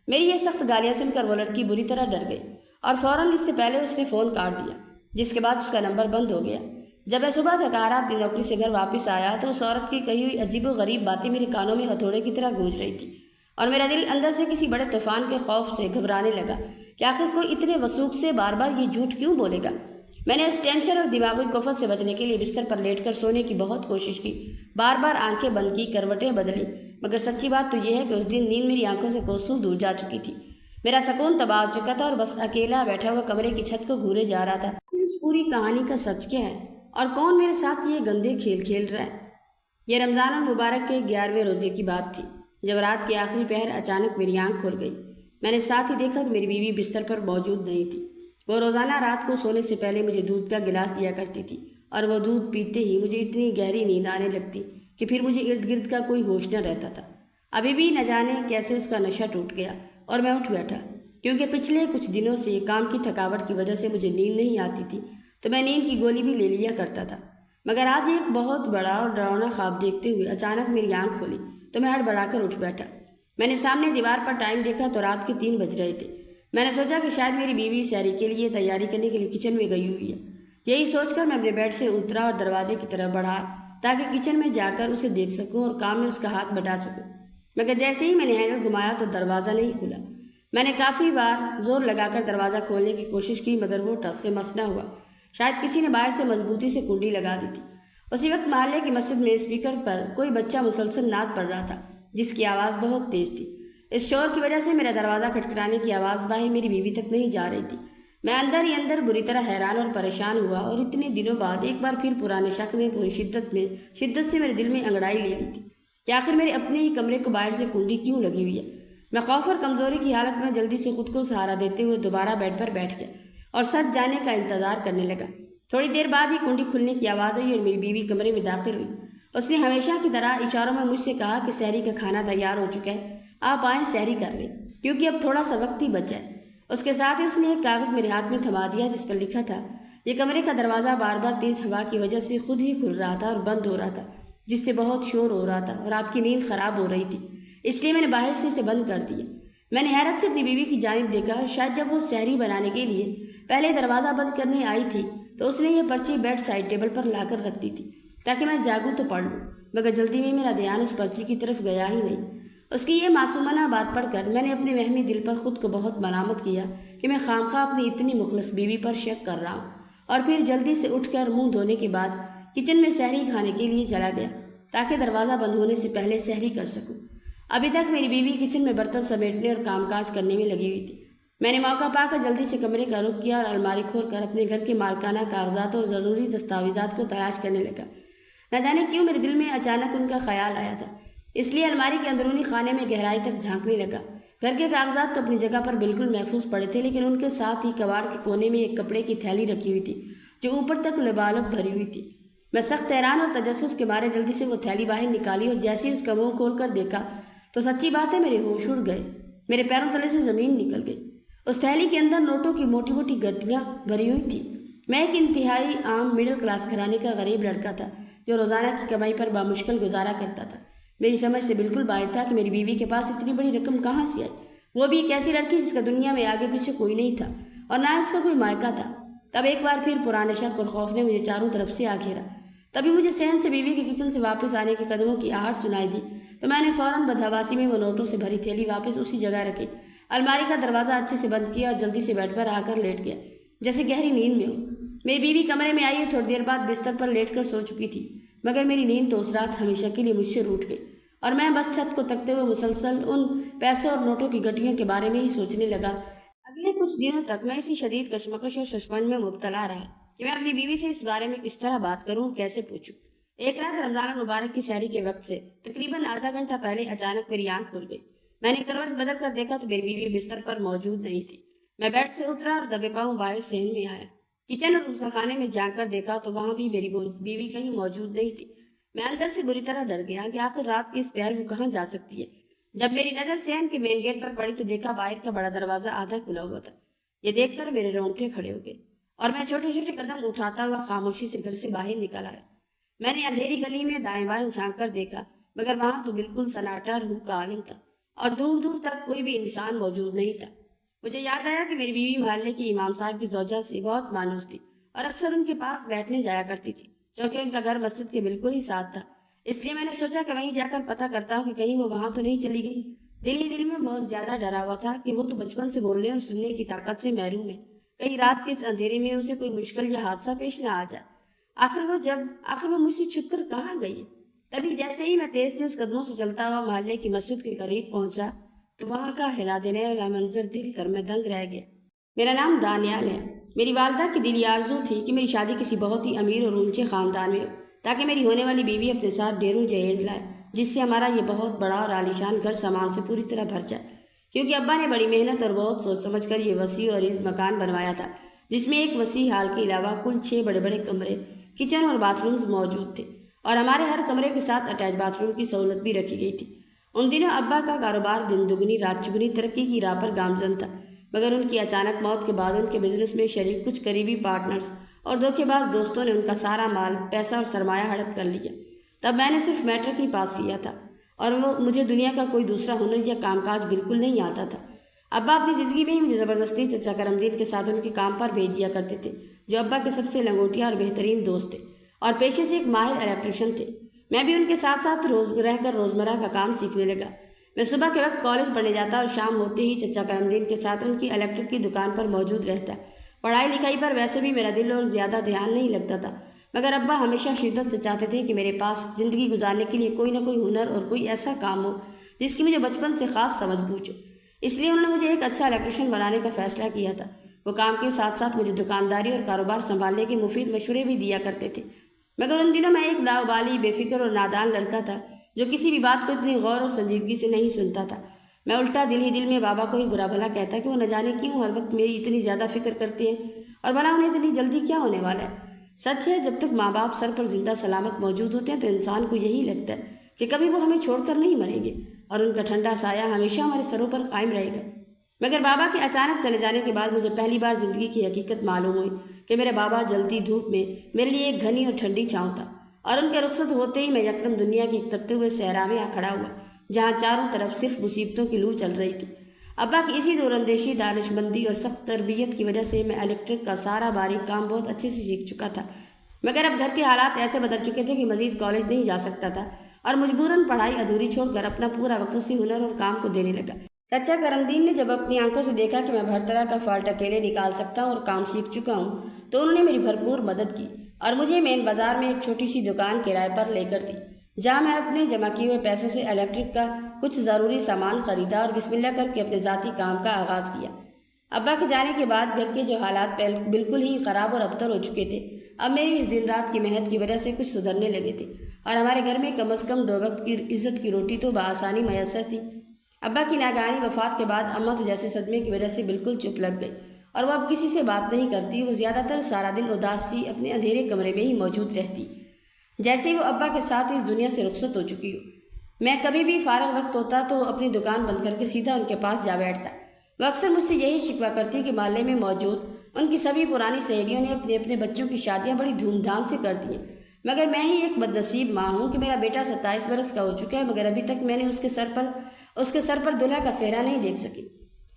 میری یہ سخت گالیاں سن کر وہ لڑکی بری طرح ڈر گئی اور فوراً اس سے پہلے اس نے فون کاٹ دیا، جس کے بعد اس کا نمبر بند ہو گیا۔ جب میں صبح تھکا ہارا اپنی نوکری سے گھر واپس آیا تو اس عورت کی کہی ہوئی عجیب و غریب باتیں میرے کانوں میں ہتھوڑے کی طرح گونج رہی تھی اور میرا دل اندر سے کسی بڑے طوفان کے خوف سے گھبرانے لگا کہ آخر کوئی اتنے وثوق سے بار بار یہ جھوٹ کیوں بولے گا۔ میں نے اس ٹینشن اور دماغی کفت سے بچنے کے لیے بستر پر لیٹ کر سونے کی بہت کوشش کی، بار بار آنکھیں بند کی، کروٹیں بدلی، مگر سچی بات تو یہ ہے کہ اس دن نیند میری آنکھوں سے کوسوں دور جا چکی تھی۔ میرا سکون تباہ ہو چکا تھا اور بس اکیلا بیٹھا ہوا کمرے کی چھت کو گھورے جا رہا تھا۔ اس پوری کہانی کا سچ کیا ہے اور کون میرے ساتھ یہ گندے کھیل کھیل رہا ہے؟ یہ رمضان المبارک کے 11ویں روزے کی بات تھی، جب رات کے آخری پہر اچانک میری آنکھ کھل گئی۔ میں نے ساتھ ہی دیکھا تو میری بیوی بستر پر موجود نہیں تھی۔ وہ روزانہ رات کو سونے سے پہلے مجھے دودھ کا گلاس دیا کرتی تھی اور وہ دودھ پیتے ہی مجھے اتنی گہری نیند آنے لگتی کہ پھر مجھے ارد گرد کا کوئی ہوش نہ رہتا تھا۔ ابھی بھی نہ جانے کیسے اس کا نشہ ٹوٹ گیا اور میں اٹھ بیٹھا، کیونکہ پچھلے کچھ دنوں سے کام کی تھکاوٹ کی وجہ سے مجھے نیند نہیں آتی تھی تو میں نیند کی گولی بھی لے لیا کرتا تھا۔ مگر آج ایک بہت بڑا اور ڈراؤنا خواب دیکھتے ہوئے اچانک میری آنکھ کھلی تو میں ہڑبڑا کر اٹھ بیٹھا۔ میں نے سامنے دیوار پر ٹائم دیکھا تو رات کے 3 بج رہے تھے۔ میں نے سوچا کہ شاید میری بیوی سحری کے لیے تیاری کرنے کے لیے کچن میں گئی ہوئی ہے۔ یہی سوچ کر میں اپنے بیڈ سے اترا اور دروازے کی طرف بڑھا تاکہ کچن میں جا کر اسے دیکھ سکوں اور کام میں اس کا ہاتھ بٹا سکوں، مگر جیسے ہی میں نے ہینڈل گھمایا تو دروازہ نہیں کھلا۔ میں نے کافی بار زور لگا کر دروازہ کھولنے کی کوشش کی مگر وہ ٹس سے مس نہ ہوا۔ شاید کسی نے باہر سے مضبوطی سے کنڈی لگا دی تھی۔ اسی وقت محلے کی مسجد میں اسپیکر پر کوئی بچہ مسلسل نعت پڑھ رہا تھا جس کی آواز بہت تیز تھی۔ اس شور کی وجہ سے میرا دروازہ کھٹکھٹانے کی آواز باہر میری بیوی تک نہیں جا رہی تھی۔ میں اندر ہی اندر بری طرح حیران اور پریشان ہوا اور اتنے دنوں بعد ایک بار پھر پرانے شک نے پوری شدت سے میرے دل میں انگڑائی لے لی تھی کہ آخر میرے اپنے ہی کمرے کو باہر سے کنڈی کیوں لگی ہوئی ہے۔ میں خوف اور کمزوری کی حالت میں جلدی سے خود کو سہارا دیتے ہوئے دوبارہ بیڈ پر بیٹھ گیا اور سچ جانے کا انتظار کرنے لگا۔ تھوڑی دیر بعد ہی کنڈی کھلنے کی آواز ہوئی اور میری بیوی کمرے میں داخل ہوئی۔ اس نے ہمیشہ کی طرح اشاروں میں مجھ سے کہا کہ سحری کا کھانا تیار ہو چکا ہے، آپ آئیں سحری کر لیں، کیونکہ اب تھوڑا سا وقت ہی بچا ہے۔ اس کے ساتھ ہی اس نے ایک کاغذ میرے ہاتھ میں تھما دیا جس پر لکھا تھا، یہ کمرے کا دروازہ بار بار تیز ہوا کی وجہ سے خود ہی کھل رہا تھا اور بند ہو رہا تھا، جس سے بہت شور ہو رہا تھا اور آپ کی نیند خراب ہو رہی تھی، اس لیے میں نے باہر سے اسے بند کر دیا۔ میں نے حیرت سے اپنی بیوی کی جانب دیکھا، شاید جب وہ سحری بنانے کے لیے پہلے دروازہ بند کرنے آئی تھی تو اس نے یہ پرچی بیڈ سائڈ ٹیبل پر لا کر رکھ دی تھی تاکہ میں جاگوں تو پڑھ لوں، مگر جلدی میں میرا دھیان اس پرچی کی طرف گیا ہی نہیں۔ اس کی یہ معصومانہ بات پڑھ کر میں نے اپنے وہمی دل پر خود کو بہت ملامت کیا کہ میں خامخواہ اپنی اتنی مخلص بیوی پر شک کر رہا ہوں، اور پھر جلدی سے اٹھ کر منہ دھونے کے بعد کچن میں سحری کھانے کے لیے چلا گیا تاکہ دروازہ بند ہونے سے پہلے سحری کر سکوں۔ ابھی تک میری بیوی کچن میں برتن سمیٹنے اور کام کاج کرنے میں لگی ہوئی تھی۔ میں نے موقع پا کر جلدی سے کمرے کا رخ کیا اور الماری کھول کر اپنے گھر کے مالکانہ کاغذات اور ضروری دستاویزات کو تلاش کرنے لگا۔ نہ جانے کیوں میرے دل میں اچانک ان کا خیال آیا تھا، اس لیے الماری کے اندرونی خانے میں گہرائی تک جھانکنے لگا۔ گھر کے کاغذات تو اپنی جگہ پر بالکل محفوظ پڑے تھے، لیکن ان کے ساتھ ہی کباڑ کے کونے میں ایک کپڑے کی تھیلی رکھی ہوئی تھی جو اوپر تک لبالب بھری ہوئی تھی۔ میں سخت حیران اور تجسس کے مارے جلدی سے وہ تھیلی باہر نکالی اور جیسے ہی اس کا منہ کھول کر دیکھا تو سچی بات ہے میرے ہوش اڑ گئے، میرے پیروں تلے سے زمین نکل گئی۔ اس تھیلی کے اندر نوٹوں کی موٹی موٹی گٹیاں بھری ہوئی تھی۔ میں ایک انتہائی عام مڈل کلاس گھرانے کا غریب لڑکا تھا جو روزانہ کی کمائی پر بامشکل گزارا کرتا تھا۔ میری سمجھ سے بالکل باہر تھا کہ میری بیوی کے پاس اتنی بڑی رقم کہاں سے آئی، وہ بھی ایک ایسی لڑکی جس کا دنیا میں آگے پیچھے کوئی نہیں تھا اور نہ اس کا کوئی مائکہ تھا۔ تب ایک بار پھر پرانے شک اور خوف نے مجھے چاروں طرف سے آ گھیرا۔ تبھی مجھے صحن سے بیوی کے کچن سے واپس آنے کے قدموں کی آہٹ سنائی دی تو میں نے فوراً بدحواسی میں وہ نوٹوں سے بھری تھیلی واپس اسی جگہ رکھی، الماری کا دروازہ اچھے سے بند کیا اور جلدی سے بیڈ پر آ کر لیٹ گیا جیسے گہری نیند میں ہوں۔ میری بیوی کمرے میں آئی اور تھوڑی دیر بعد بستر پر لیٹ کر سو چکی تھی، مگر میری نیند تو اس رات ہمیشہ کے لیے مجھ سے روٹھ گئی اور میں بس چھت کو تکتے ہوئے مسلسل ان پیسوں اور نوٹوں کی گٹیوں کے بارے میں ہی سوچنے لگا۔ اگلے کچھ دنوں تک میں اسی شدید کشمکش اور ششمنج میں مبتلا رہا کہ میں اپنی بیوی سے اس بارے میں کس طرح بات کروں، کیسے پوچھوں۔ ایک رات رمضان المبارک کی سحری کے وقت سے تقریباً آدھا گھنٹہ پہلے اچانک میری آنکھ کھل گئی۔ میں نے کروٹ بدل کر دیکھا تو میری بیوی بستر پر موجود نہیں تھی۔ میں بیڈ سے اترا اور دبے پاؤں باہر صحن میں آیا۔ کچن اور غسل خانے میں جا کر دیکھا تو وہاں بھی میری بیوی کہیں موجود نہیں تھی۔ میں اندر سے بری طرح ڈر گیا کہ آخر رات کی اس پیر وہ کہاں جا سکتی ہے۔ جب میری نظر صحن کے مین گیٹ پر پڑی تو دیکھا باہر کا بڑا دروازہ آدھا کھلا ہوا تھا۔ یہ دیکھ کر میرے رونگٹے کھڑے ہو گئے اور میں چھوٹے چھوٹے قدم اٹھاتا ہوا خاموشی سے گھر سے باہر نکل آیا۔ میں نے اندھیری گلی میں دائیں بائیں جھانک کر دیکھا مگر وہاں تو بالکل سناٹا روح کا عالم تھا اور دور دور تک کوئی بھی انسان موجود نہیں تھا۔ مجھے یاد آیا کہ میری بیوی محلے کی امام صاحب کی زوجہ سے بہت مانوس تھی اور اکثر ان کے پاس بیٹھنے جایا کرتی تھی، کیونکہ ان کا گھر مسجد کے بالکل ہی ساتھ تھا۔ اس لیے میں نے سوچا کہ وہیں جا کر پتہ کرتا ہوں کہ کہیں وہ وہاں تو نہیں چلی گئی۔ دل ہی دل میں بہت زیادہ ڈرا ہوا تھا کہ وہ تو بچپن سے بولنے اور سننے کی طاقت سے محروم ہے، کہیں رات کے اس اندھیرے میں اسے کوئی مشکل یا حادثہ پیش نہ آ جائے۔ آخر وہ مجھ سے چھپ کر کہاں گئی؟ تبھی جیسے ہی میں تیز تیز قدموں سے چلتا ہوا محلے کی مسجد کے قریب پہنچا تو وہاں کا ہلا دینے والا منظر دیکھ کر میں دنگ رہ گیا۔ میرا نام دانیال ہے۔ میری والدہ کی دلی آرزو تھی کہ میری شادی کسی بہت ہی امیر اور اونچے خاندان میں ہو تاکہ میری ہونے والی بیوی اپنے ساتھ ڈھیروں جہیز لائے، جس سے ہمارا یہ بہت بڑا اور عالیشان گھر سامان سے پوری طرح بھر جائے، کیونکہ ابا نے بڑی محنت اور بہت سوچ سمجھ کر یہ وسیع اور عریض مکان بنوایا تھا، جس میں ایک وسیع ہال کے علاوہ کل 6 بڑے بڑے کمرے، کچن اور باتھ رومز موجود تھے اور ہمارے ہر کمرے کے ساتھ اٹیچ باتھ روم کی سہولت بھی رکھی گئی تھی۔ ان دنوں ابا کا کاروبار دن دگنی رات چگنی ترقی کی راہ پر گامزن تھا، مگر ان کی اچانک موت کے بعد ان کے بزنس میں شریک کچھ قریبی پارٹنرز اور دھوکے باز دوستوں نے ان کا سارا مال، پیسہ اور سرمایہ ہڑپ کر لیا۔ تب میں نے صرف میٹرک ہی پاس کیا تھا اور مجھے دنیا کا کوئی دوسرا ہنر یا کام کاج بالکل نہیں آتا تھا۔ ابا اپنی زندگی میں ہی مجھے زبردستی چچا کرم دین کے ساتھ ان کے کام پر بھیج دیا کرتے تھے، جو ابا کے سب سے لنگوٹیا اور بہترین دوست تھے اور پیشے سے ایک ماہر الیکٹریشین تھے۔ میں بھی ان کے ساتھ ساتھ رہ کر روزمرہ کا کام سیکھنے لگا۔ میں صبح کے وقت کالج پڑھنے جاتا اور شام ہوتے ہی چچا کرم دین کے ساتھ ان کی الیکٹرک کی دکان پر موجود رہتا۔ پڑھائی لکھائی پر ویسے بھی میرا دل اور زیادہ دھیان نہیں لگتا تھا، مگر ابا ہمیشہ شدت سے چاہتے تھے کہ میرے پاس زندگی گزارنے کے لیے کوئی نہ کوئی ہنر اور کوئی ایسا کام ہو جس کی مجھے بچپن سے خاص سمجھ بوجھ ہو۔ اس لیے انہوں نے مجھے ایک اچھا الیکٹریشین بنانے کا فیصلہ کیا تھا۔ وہ کام کے ساتھ ساتھ مجھے دکانداری اور کاروبار سنبھالنے کے مفید مشورے بھی دیا کرتے تھے، مگر ان دنوں میں ایک لاؤبالی، بے فکر اور نادان لڑکا تھا جو کسی بھی بات کو اتنی غور اور سنجیدگی سے نہیں سنتا تھا۔ میں الٹا دل ہی دل میں بابا کو ہی برا بھلا کہتا کہ وہ نہ جانے کیوں ہر وقت میری اتنی زیادہ فکر کرتے ہیں اور بھلا انہیں اتنی جلدی کیا ہونے والا ہے۔ سچ ہے، جب تک ماں باپ سر پر زندہ سلامت موجود ہوتے ہیں تو انسان کو یہی لگتا ہے کہ کبھی وہ ہمیں چھوڑ کر نہیں مریں گے اور ان کا ٹھنڈا سایہ ہمیشہ ہمارے سروں پر قائم رہے گا۔ مگر بابا کے اچانک چلے جانے کے بعد مجھے پہلی بار زندگی کی حقیقت معلوم ہوئی کہ میرے بابا جلتی دھوپ میں میرے لیے ایک گھنی اور ٹھنڈی چھاؤں تھا، اور ان کے رخصت ہوتے ہی میں یکدم دنیا کی تپتے ہوئے صحرا میں آ کھڑا ہوا جہاں چاروں طرف صرف مصیبتوں کی لو چل رہی تھی۔ ابا کی اسی دور اندیشی، دانش مندی اور سخت تربیت کی وجہ سے میں الیکٹرک کا سارا باریک کام بہت اچھے سے سیکھ چکا تھا، مگر اب گھر کے حالات ایسے بدل چکے تھے کہ مزید کالج نہیں جا سکتا تھا اور مجبوراً پڑھائی ادھوری چھوڑ کر اپنا پورا وقت اسی ہنر اور کام کو دینے لگا۔ چچا کرم دین نے جب اپنی آنکھوں سے دیکھا کہ میں ہر طرح کا فالٹ اکیلے نکال سکتا ہوں اور کام سیکھ چکا ہوں تو انہوں نے میری بھرپور مدد کی اور مجھے مین بازار میں ایک چھوٹی سی دکان کرائے پر لے کر دی، جہاں میں اپنے جمع کیے ہوئے پیسوں سے الیکٹرک کا کچھ ضروری سامان خریدا اور بسم اللہ کر کے اپنے ذاتی کام کا آغاز کیا۔ ابا کے جانے کے بعد گھر کے جو حالات بالکل ہی خراب اور ابتر ہو چکے تھے، اب میری اس دن رات کی محنت کی وجہ سے کچھ سدھرنے لگے تھے اور ہمارے گھر میں کم از کم 2 وقت کی عزت کی روٹی تو بآسانی میسر تھی۔ ابا کی ناگہانی وفات کے بعد اماں تو جیسے صدمے کی وجہ سے بالکل چپ لگ گئی اور وہ اب کسی سے بات نہیں کرتی۔ وہ زیادہ تر سارا دن اداس سی اپنے اندھیرے کمرے میں ہی موجود رہتی، جیسے ہی وہ ابا کے ساتھ اس دنیا سے رخصت ہو چکی ہو۔ میں کبھی بھی فارغ وقت ہوتا تو اپنی دکان بند کر کے سیدھا ان کے پاس جا بیٹھتا۔ وہ اکثر مجھ سے یہی شکوہ کرتی کہ محلے میں موجود ان کی سبھی پرانی سہیلیوں نے اپنے اپنے بچوں کی شادیاں بڑی دھوم دھام سے کر دی ہیں، مگر میں ہی ایک بد نصیب ماں ہوں کہ میرا بیٹا 27 برس کا ہو چکا ہے، مگر ابھی تک میں نے اس کے سر پر دلہا کا صحرا نہیں دیکھ سکی۔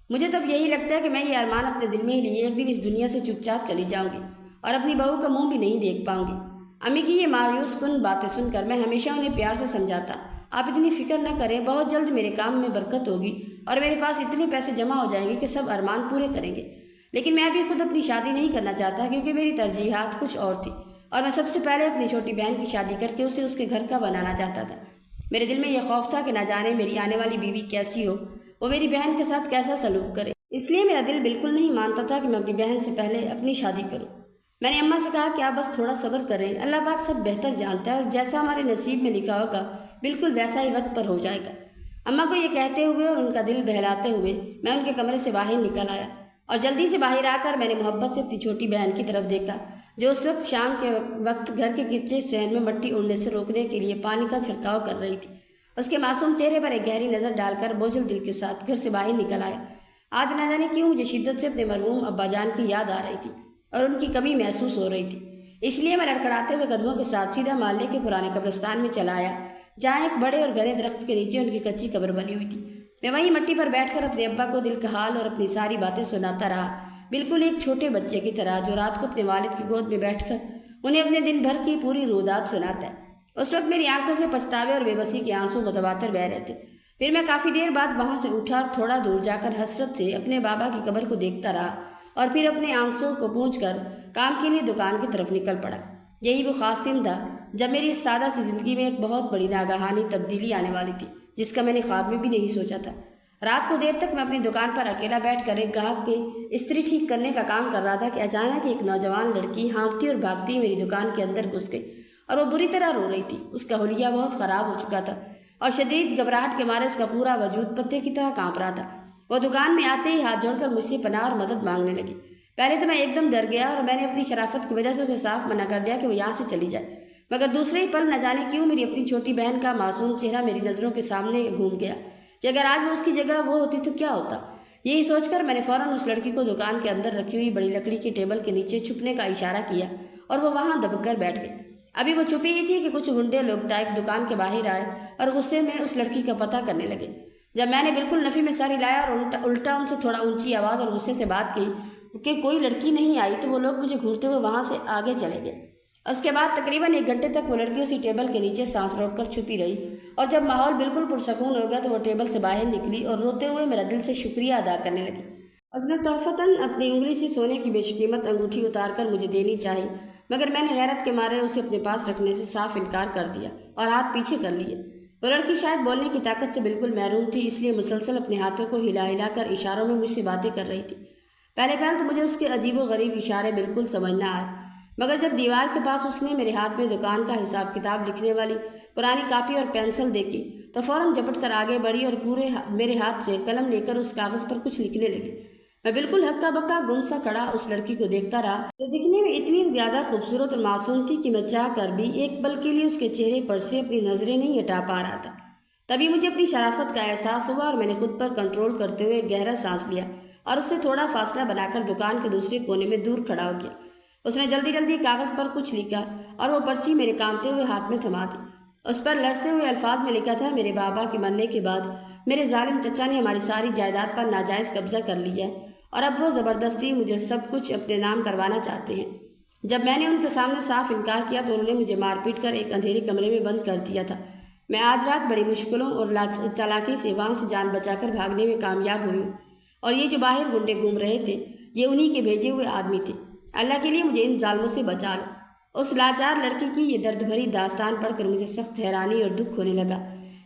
مجھے تو اب یہی لگتا ہے کہ میں یہ ارمان اپنے دل میں ہی لیے ایک دن اس دنیا سے چپ چاپ چلی جاؤں گی اور اپنی بہو کا منہ بھی نہیں دیکھ پاؤں گی۔ امی کی یہ مایوس کن باتیں سن کر میں ہمیشہ انہیں پیار سے سمجھاتا، آپ اتنی فکر نہ کریں، بہت جلد میرے کام میں برکت ہوگی اور میرے پاس اتنے پیسے جمع ہو جائیں گے کہ سب ارمان پورے کریں گے۔ لیکن میں ابھی خود اپنی شادی نہیں کرنا چاہتا کیونکہ میری ترجیحات کچھ اور تھی اور میں سب سے پہلے اپنی چھوٹی بہن کی شادی کر کے اسے اس کے گھر کا بنانا چاہتا تھا۔ میرے دل میں یہ خوف تھا کہ نہ جانے میری آنے والی بیوی کیسی ہو، وہ میری بہن کے ساتھ کیسا سلوک کرے، اس لیے میرا دل بالکل نہیں مانتا تھا کہ میں اپنی بہن سے پہلے اپنی شادی کروں۔ میں نے اماں سے کہا کہ آپ بس تھوڑا صبر کریں، اللہ پاک سب بہتر جانتا ہے اور جیسا ہمارے نصیب میں لکھا ہوگا بالکل ویسا ہی وقت پر ہو جائے گا۔ اماں کو یہ کہتے ہوئے اور ان کا دل بہلاتے ہوئے میں ان کے کمرے سے باہر نکل آیا اور جلدی سے باہر آ کر میں نے محبت سے اپنی چھوٹی بہن کی طرف دیکھا جو اس وقت شام کے وقت گھر کے کچے صحن میں مٹی اڑنے سے روکنے کے لیے پانی کا چھڑکاؤ کر رہی تھی۔ اس کے معصوم چہرے پر ایک گہری نظر ڈال کر بوجھل دل کے ساتھ گھر سے باہر نکل آیا۔ آج نہ جانے کیوں مجھے شدت سے اپنے مرحوم ابا جان کی یاد آ رہی تھی اور ان کی کمی محسوس ہو رہی تھی، اس لیے میں لڑکڑاتے ہوئے قدموں کے ساتھ سیدھا محلے کے پرانے قبرستان میں چلا آیا جہاں ایک بڑے اور گہرے درخت کے نیچے ان کی کچی قبر بنی ہوئی تھی۔ میں وہیں مٹی پر بیٹھ کر اپنے ابا کو دل کا حال اور اپنی ساری باتیں سناتا رہا، بالکل ایک چھوٹے بچے کی طرح جو رات کو اپنے والد کی گود میں بیٹھ کر انہیں اپنے دن بھر کی پوری رودات سناتا ہے۔ اس وقت میری آنکھوں سے پچھتاوے اور بے بسی کے آنسو متواتر بہہ رہے تھے۔ پھر میں کافی دیر بعد وہاں سے اٹھا اور تھوڑا دور جا کر حسرت سے اپنے بابا کی قبر کو دیکھتا رہا اور پھر اپنے آنسوں کو پونچھ کر کام کے لیے دکان کی طرف نکل پڑا۔ یہی وہ خاص دن تھا جب میری اس سادہ سی زندگی میں ایک بہت بڑی ناگہانی تبدیلی آنے والی تھی جس کا میں نے خواب میں بھی نہیں سوچا تھا۔ رات کو دیر تک میں اپنی دکان پر اکیلا بیٹھ کر ایک گاہک کے استری ٹھیک کرنے کا کام کر رہا تھا کہ اچانک ایک نوجوان لڑکی ہانفتی اور بھاگتی میری دکان کے اندر گھس گئی اور وہ بری طرح رو رہی تھی۔ اس کا حلیہ بہت خراب ہو چکا تھا اور شدید گھبراہٹ کے مارے اس کا پورا وجود پتے کی طرح کانپ رہا تھا۔ وہ دکان میں آتے ہی ہاتھ جوڑ کر مجھ سے پناہ اور مدد مانگنے لگی۔ پہلے تو میں ایک دم ڈر گیا اور میں نے اپنی شرافت کی وجہ سے اسے صاف منع کر دیا کہ وہ یہاں سے چلی جائے، مگر دوسرے ہی پل نہ جانے کیوں میری اپنی چھوٹی بہن کا معصوم چہرہ میری نظروں کے سامنے گھوم گیا کہ اگر آج وہ اس کی جگہ وہ ہوتی تو کیا ہوتا۔ یہی سوچ کر میں نے فوراً اس لڑکی کو دکان کے اندر رکھی ہوئی بڑی لکڑی کے ٹیبل کے نیچے چھپنے کا اشارہ کیا اور وہ وہاں دبک کر بیٹھ گئی۔ ابھی وہ چھپی ہی تھی کہ کچھ گنڈے لوگ ٹائپ دکان کے باہر آئے اور غصے میں اس لڑکی کا پتہ کرنے لگے۔ جب میں نے بالکل نفی میں سر ہلایا اور الٹا ان سے تھوڑا اونچی آواز اور غصے سے بات کی کہ کوئی لڑکی نہیں آئی تو وہ لوگ مجھے گھورتے ہوئے وہاں سے آگے چلے گئے۔ اس کے بعد تقریباً 1 گھنٹے تک وہ لڑکی اسی ٹیبل کے نیچے سانس روک کر چھپی رہی اور جب ماحول بالکل پرسکون ہو گیا تو وہ ٹیبل سے باہر نکلی اور روتے ہوئے میرا دل سے شکریہ ادا کرنے لگی۔ اس نے تحفتاً اپنی انگلی سے سونے کی بے قیمت انگوٹھی اتار کر مجھے دینی چاہی، مگر میں نے غیرت کے مارے اسے اپنے پاس رکھنے سے صاف انکار کر دیا اور ہاتھ پیچھے کر لیے۔ وہ لڑکی شاید بولنے کی طاقت سے بالکل محروم تھی، اس لیے مسلسل اپنے ہاتھوں کو ہلا ہلا کر اشاروں میں مجھ سے باتیں کر رہی تھی۔ پہلے تو مجھے اس کے عجیب و غریب اشارے بالکل سمجھ نہ آئے، مگر جب دیوار کے پاس اس نے میرے ہاتھ میں دکان کا حساب کتاب لکھنے والی پرانی کاپی اور پینسل دیکھی تو فوراً جھپٹ کر آگے بڑھی اور میرے ہاتھ سے قلم لے کر اس کاغذ پر کچھ لکھنے لگی۔ میں بالکل ہکا بکا گم سا کھڑا اس لڑکی کو دیکھتا رہا جو دکھنے میں اتنی زیادہ خوبصورت اور معصوم تھی کہ میں چاہ کر بھی ایک پل کے لیے اس کے چہرے پر سے اپنی نظریں نہیں ہٹا پا رہا تھا۔ تبھی مجھے اپنی شرافت کا احساس ہوا اور میں نے خود پر کنٹرول کرتے ہوئے گہرا سانس لیا اور اس سے تھوڑا فاصلہ بنا کر دکان کے دوسرے کونے میں دور کھڑا ہو گیا۔ اس نے جلدی جلدی کاغذ پر کچھ لکھا اور وہ پرچی میرے کانپتے ہوئے ہاتھ میں تھما دی۔ اس پر لرزتے ہوئے الفاظ میں لکھا تھا، میرے بابا کے مرنے کے بعد میرے ظالم چچا نے ہماری ساری جائیداد پر ناجائز قبضہ کر لیا ہے اور اب وہ زبردستی مجھے سب کچھ اپنے نام کروانا چاہتے ہیں۔ جب میں نے ان کے سامنے صاف انکار کیا تو انہوں نے مجھے مار پیٹ کر ایک اندھیرے کمرے میں بند کر دیا تھا۔ میں آج رات بڑی مشکلوں اور چالاکی سے وہاں سے جان بچا کر بھاگنے میں کامیاب ہوئی ہوں اور یہ جو باہر گنڈے گھوم رہے تھے یہ انہی کے بھیجے ہوئے آدمی تھے۔ اللہ کے لیے مجھے ان ظالموں سے بچا لو۔ اس لاچار لڑکی کی یہ درد بھری داستان پڑھ کر مجھے سخت حیرانی اور دکھ ہونے لگا۔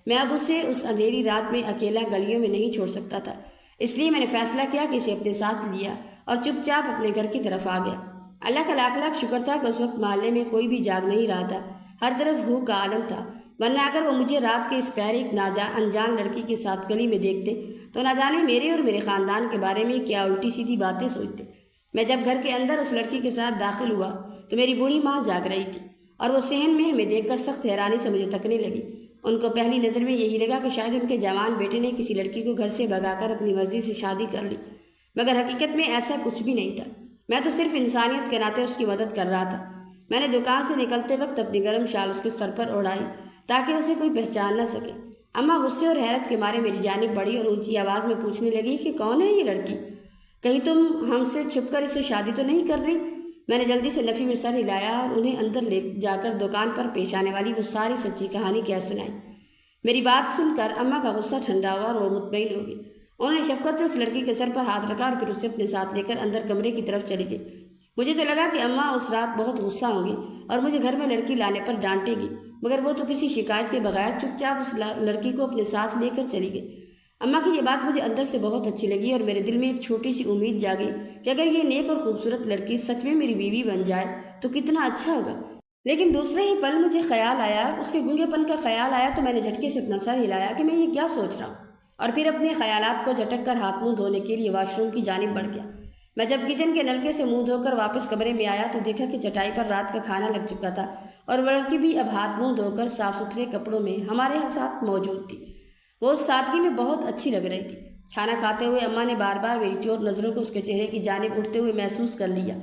میں اب اسے اس اندھیری رات میں اکیلا گلیوں میں نہیں چھوڑ سکتا تھا، اس لیے میں نے فیصلہ کیا کہ اسے اپنے ساتھ لیا اور چپ چاپ اپنے گھر کی طرف آ گیا۔ اللہ کا لاکھ لاکھ شکر تھا کہ اس وقت محلے میں کوئی بھی جاگ نہیں رہا تھا، ہر طرف بھوک کا عالم تھا، ورنہ اگر وہ مجھے رات کے اس پیارے انجان لڑکی کے ساتھ گلی میں دیکھتے تو نہ جانے میرے اور میرے خاندان کے بارے میں کیا الٹی سیدھی باتیں سوچتے۔ میں جب گھر کے اندر اس لڑکی کے ساتھ داخل ہوا تو میری بوڑھی ماں جاگ رہی تھی اور وہ صحن میں ہمیں دیکھ کر سخت حیرانی سے مجھے تکنے لگی۔ ان کو پہلی نظر میں یہی لگا کہ شاید ان کے جوان بیٹے نے کسی لڑکی کو گھر سے بھگا کر اپنی مرضی سے شادی کر لی، مگر حقیقت میں ایسا کچھ بھی نہیں تھا۔ میں تو صرف انسانیت کے ناطے اس کی مدد کر رہا تھا۔ میں نے دکان سے نکلتے وقت اپنی گرم شال اس کے سر پر اڑائی تاکہ اسے کوئی پہچان نہ سکے۔ اماں غصے اور حیرت کے مارے میری جانب بڑھی اور اونچی آواز میں پوچھنے لگی کہ کون ہے یہ لڑکی؟ کہیں تم ہم سے چھپ کر اسے شادی تو نہیں کر رہی؟ میں نے جلدی سے نفی میں سر ہلایا اور انہیں اندر لے جا کر دکان پر پیش آنے والی وہ ساری سچی کہانی کہہ سنائی۔ میری بات سن کر اماں کا غصہ ٹھنڈا ہوا اور وہ مطمئن ہو گئی۔ انہوں نے شفقت سے اس لڑکی کے سر پر ہاتھ رکھا اور پھر اسے اپنے ساتھ لے کر اندر کمرے کی طرف چلی گئی۔ مجھے تو لگا کہ اماں اس رات بہت غصہ ہوں گی اور مجھے گھر میں لڑکی لانے پر ڈانٹے گی، مگر وہ تو کسی شکایت کے بغیر چپ چاپ اس لڑکی کو اپنے ساتھ لے کر چلی گئی۔ اماں کی یہ بات مجھے اندر سے بہت اچھی لگی اور میرے دل میں ایک چھوٹی سی امید جاگی کہ اگر یہ نیک اور خوبصورت لڑکی سچ میں میری بیوی بن جائے تو کتنا اچھا ہوگا۔ لیکن دوسرے ہی پل مجھے خیال آیا، اس کے گنگے پن کا خیال آیا تو میں نے جھٹکے سے اپنا سر ہلایا کہ میں یہ کیا سوچ رہا ہوں، اور پھر اپنے خیالات کو جھٹک کر ہاتھ منہ دھونے کے لیے واش روم کی جانب بڑھ گیا۔ میں جب کچن کے نلکے سے منہ دھو کر واپس کمرے میں آیا تو دیکھا کہ چٹائی پر رات کا کھانا لگ چکا تھا اور وہ لڑکی بھی اب ہاتھ منہ دھو کر صاف ستھرے کپڑوں میں ہمارے ساتھ موجود تھی۔ وہ اس سادگی میں بہت اچھی لگ رہی تھی۔ کھانا کھاتے ہوئے اماں نے بار بار میری چور نظروں کو اس کے چہرے کی جانب اٹھتے ہوئے محسوس کر لیا،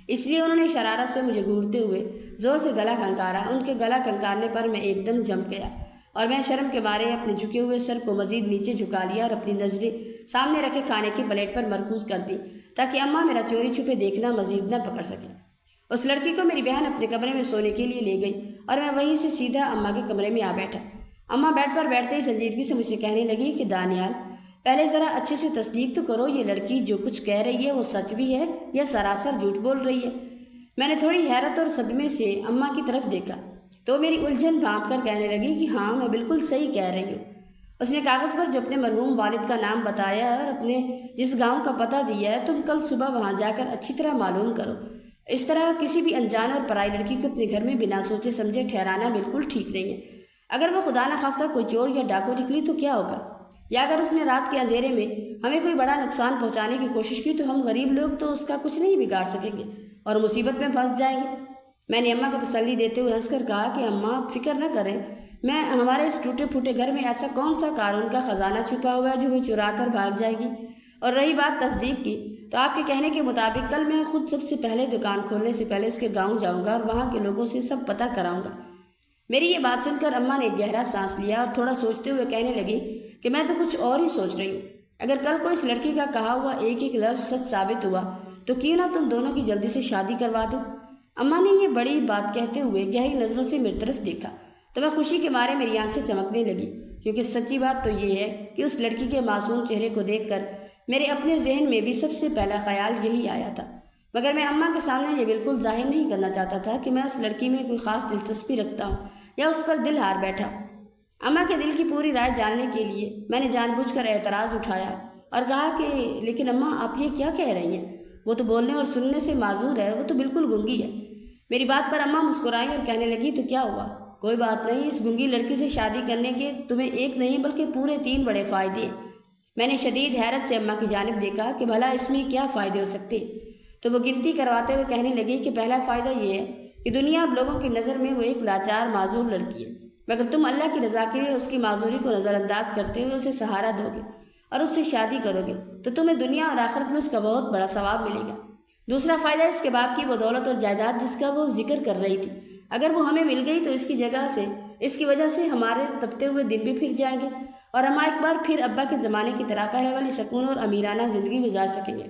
اس لیے انہوں نے شرارت سے مجھے گھورتے ہوئے زور سے گلا کھنکارا۔ ان کے گلا کھنکارنے پر میں ایک دم جم گیا اور میں شرم کے مارے اپنے جھکے ہوئے سر کو مزید نیچے جھکا لیا اور اپنی نظریں سامنے رکھے کھانے کی پلیٹ پر مرکوز کر دی تاکہ اماں میرا چوری چھپے دیکھنا مزید نہ پکڑ سکے۔ اس لڑکی کو میری بہن اپنے کمرے میں سونے کے لیے لے گئی اور میں وہیں سے سیدھا اماں کے کمرے میں آ بیٹھا۔ اماں بیڈ پر بیٹھتے ہی سنجیدگی سے مجھے کہنے لگی کہ دانیال، پہلے ذرا اچھے سے تصدیق تو کرو، یہ لڑکی جو کچھ کہہ رہی ہے وہ سچ بھی ہے یا سراسر جھوٹ بول رہی ہے؟ میں نے تھوڑی حیرت اور صدمے سے اماں کی طرف دیکھا تو میری الجھن ڈھانپ کر کہنے لگی کہ ہاں میں بالکل صحیح کہہ رہی ہوں۔ اس نے کاغذ پر جو اپنے مرحوم والد کا نام بتایا اور اپنے جس گاؤں کا پتہ دیا ہے، تم کل صبح وہاں جا کر اچھی طرح معلوم کرو۔ اس طرح کسی بھی انجان اور پرائی لڑکی کو اپنے گھر میں بنا سوچے سمجھے ٹھہرانا بالکل ٹھیک نہیں ہے۔ اگر وہ خدا نخواستہ کوئی چور یا ڈاکو نکلی تو کیا ہوگا؟ یا اگر اس نے رات کے اندھیرے میں ہمیں کوئی بڑا نقصان پہنچانے کی کوشش کی تو ہم غریب لوگ تو اس کا کچھ نہیں بگاڑ سکیں گے اور مصیبت میں پھنس جائیں گے۔ میں نے اماں کو تسلی دیتے ہوئے ہنس کر کہا کہ اماں آپ فکر نہ کریں، میں ہمارے اس ٹوٹے پھوٹے گھر میں ایسا کون سا قارون کا خزانہ چھپا ہوا ہے جو وہ چرا کر بھاگ جائے گی۔ اور رہی بات تصدیق کی تو آپ کے کہنے کے مطابق کل میں خود سب سے پہلے دکان کھولنے سے پہلے اس کے گاؤں جاؤں گا اور وہاں کے لوگوں سے سب پتہ کراؤں گا۔ میری یہ بات سن کر اماں نے ایک گہرا سانس لیا اور تھوڑا سوچتے ہوئے کہنے لگی کہ میں تو کچھ اور ہی سوچ رہی ہوں۔ اگر کل کو اس لڑکی کا کہا ہوا ایک ایک لفظ سچ ثابت ہوا تو کیوں نہ تم دونوں کی جلدی سے شادی کروا دو۔ اماں نے یہ بڑی بات کہتے ہوئے گہری نظروں سے میری طرف دیکھا تو میں خوشی کے مارے میری آنکھیں چمکنے لگی، کیونکہ سچی بات تو یہ ہے کہ اس لڑکی کے معصوم چہرے کو دیکھ کر میرے اپنے ذہن میں بھی سب سے پہلا خیال یہی آیا تھا، مگر میں اماں کے سامنے یہ بالکل ظاہر نہیں کرنا چاہتا تھا کہ میں اس لڑکی میں کوئی خاص دلچسپی رکھتا ہوں یا اس پر دل ہار بیٹھا۔ اماں کے دل کی پوری رائے جاننے کے لیے میں نے جان بوجھ کر اعتراض اٹھایا اور کہا کہ لیکن اماں آپ یہ کیا کہہ رہی ہیں؟ وہ تو بولنے اور سننے سے معذور ہے، وہ تو بالکل گنگی ہے۔ میری بات پر اماں مسکرائیں اور کہنے لگی تو کیا ہوا؟ کوئی بات نہیں، اس گنگی لڑکی سے شادی کرنے کے تمہیں ایک نہیں بلکہ پورے 3 بڑے فائدے ہیں۔ میں نے شدید حیرت سے اماں کی جانب دیکھا کہ بھلا اس میں کیا فائدے ہو سکتے، تو وہ گنتی کرواتے ہوئے کہنے لگی کہ پہلا فائدہ یہ ہے کہ دنیا اب لوگوں کی نظر میں وہ ایک لاچار معذور لڑکی ہے، مگر تم اللہ کی رضا کے لیے اس کی معذوری کو نظر انداز کرتے ہوئے اسے سہارا دو گے اور اس سے شادی کرو گے تو تمہیں دنیا اور آخرت میں اس کا بہت بڑا ثواب ملے گا۔ دوسرا فائدہ اس کے باپ کی وہ دولت اور جائیداد جس کا وہ ذکر کر رہی تھی، اگر وہ ہمیں مل گئی تو اس کی وجہ سے ہمارے تپتے ہوئے دن بھی پھر جائیں گے اور ہم ایک بار پھر ابا کے زمانے کی طرح پہلے والی سکون اور امیرانہ زندگی گزار سکیں گے۔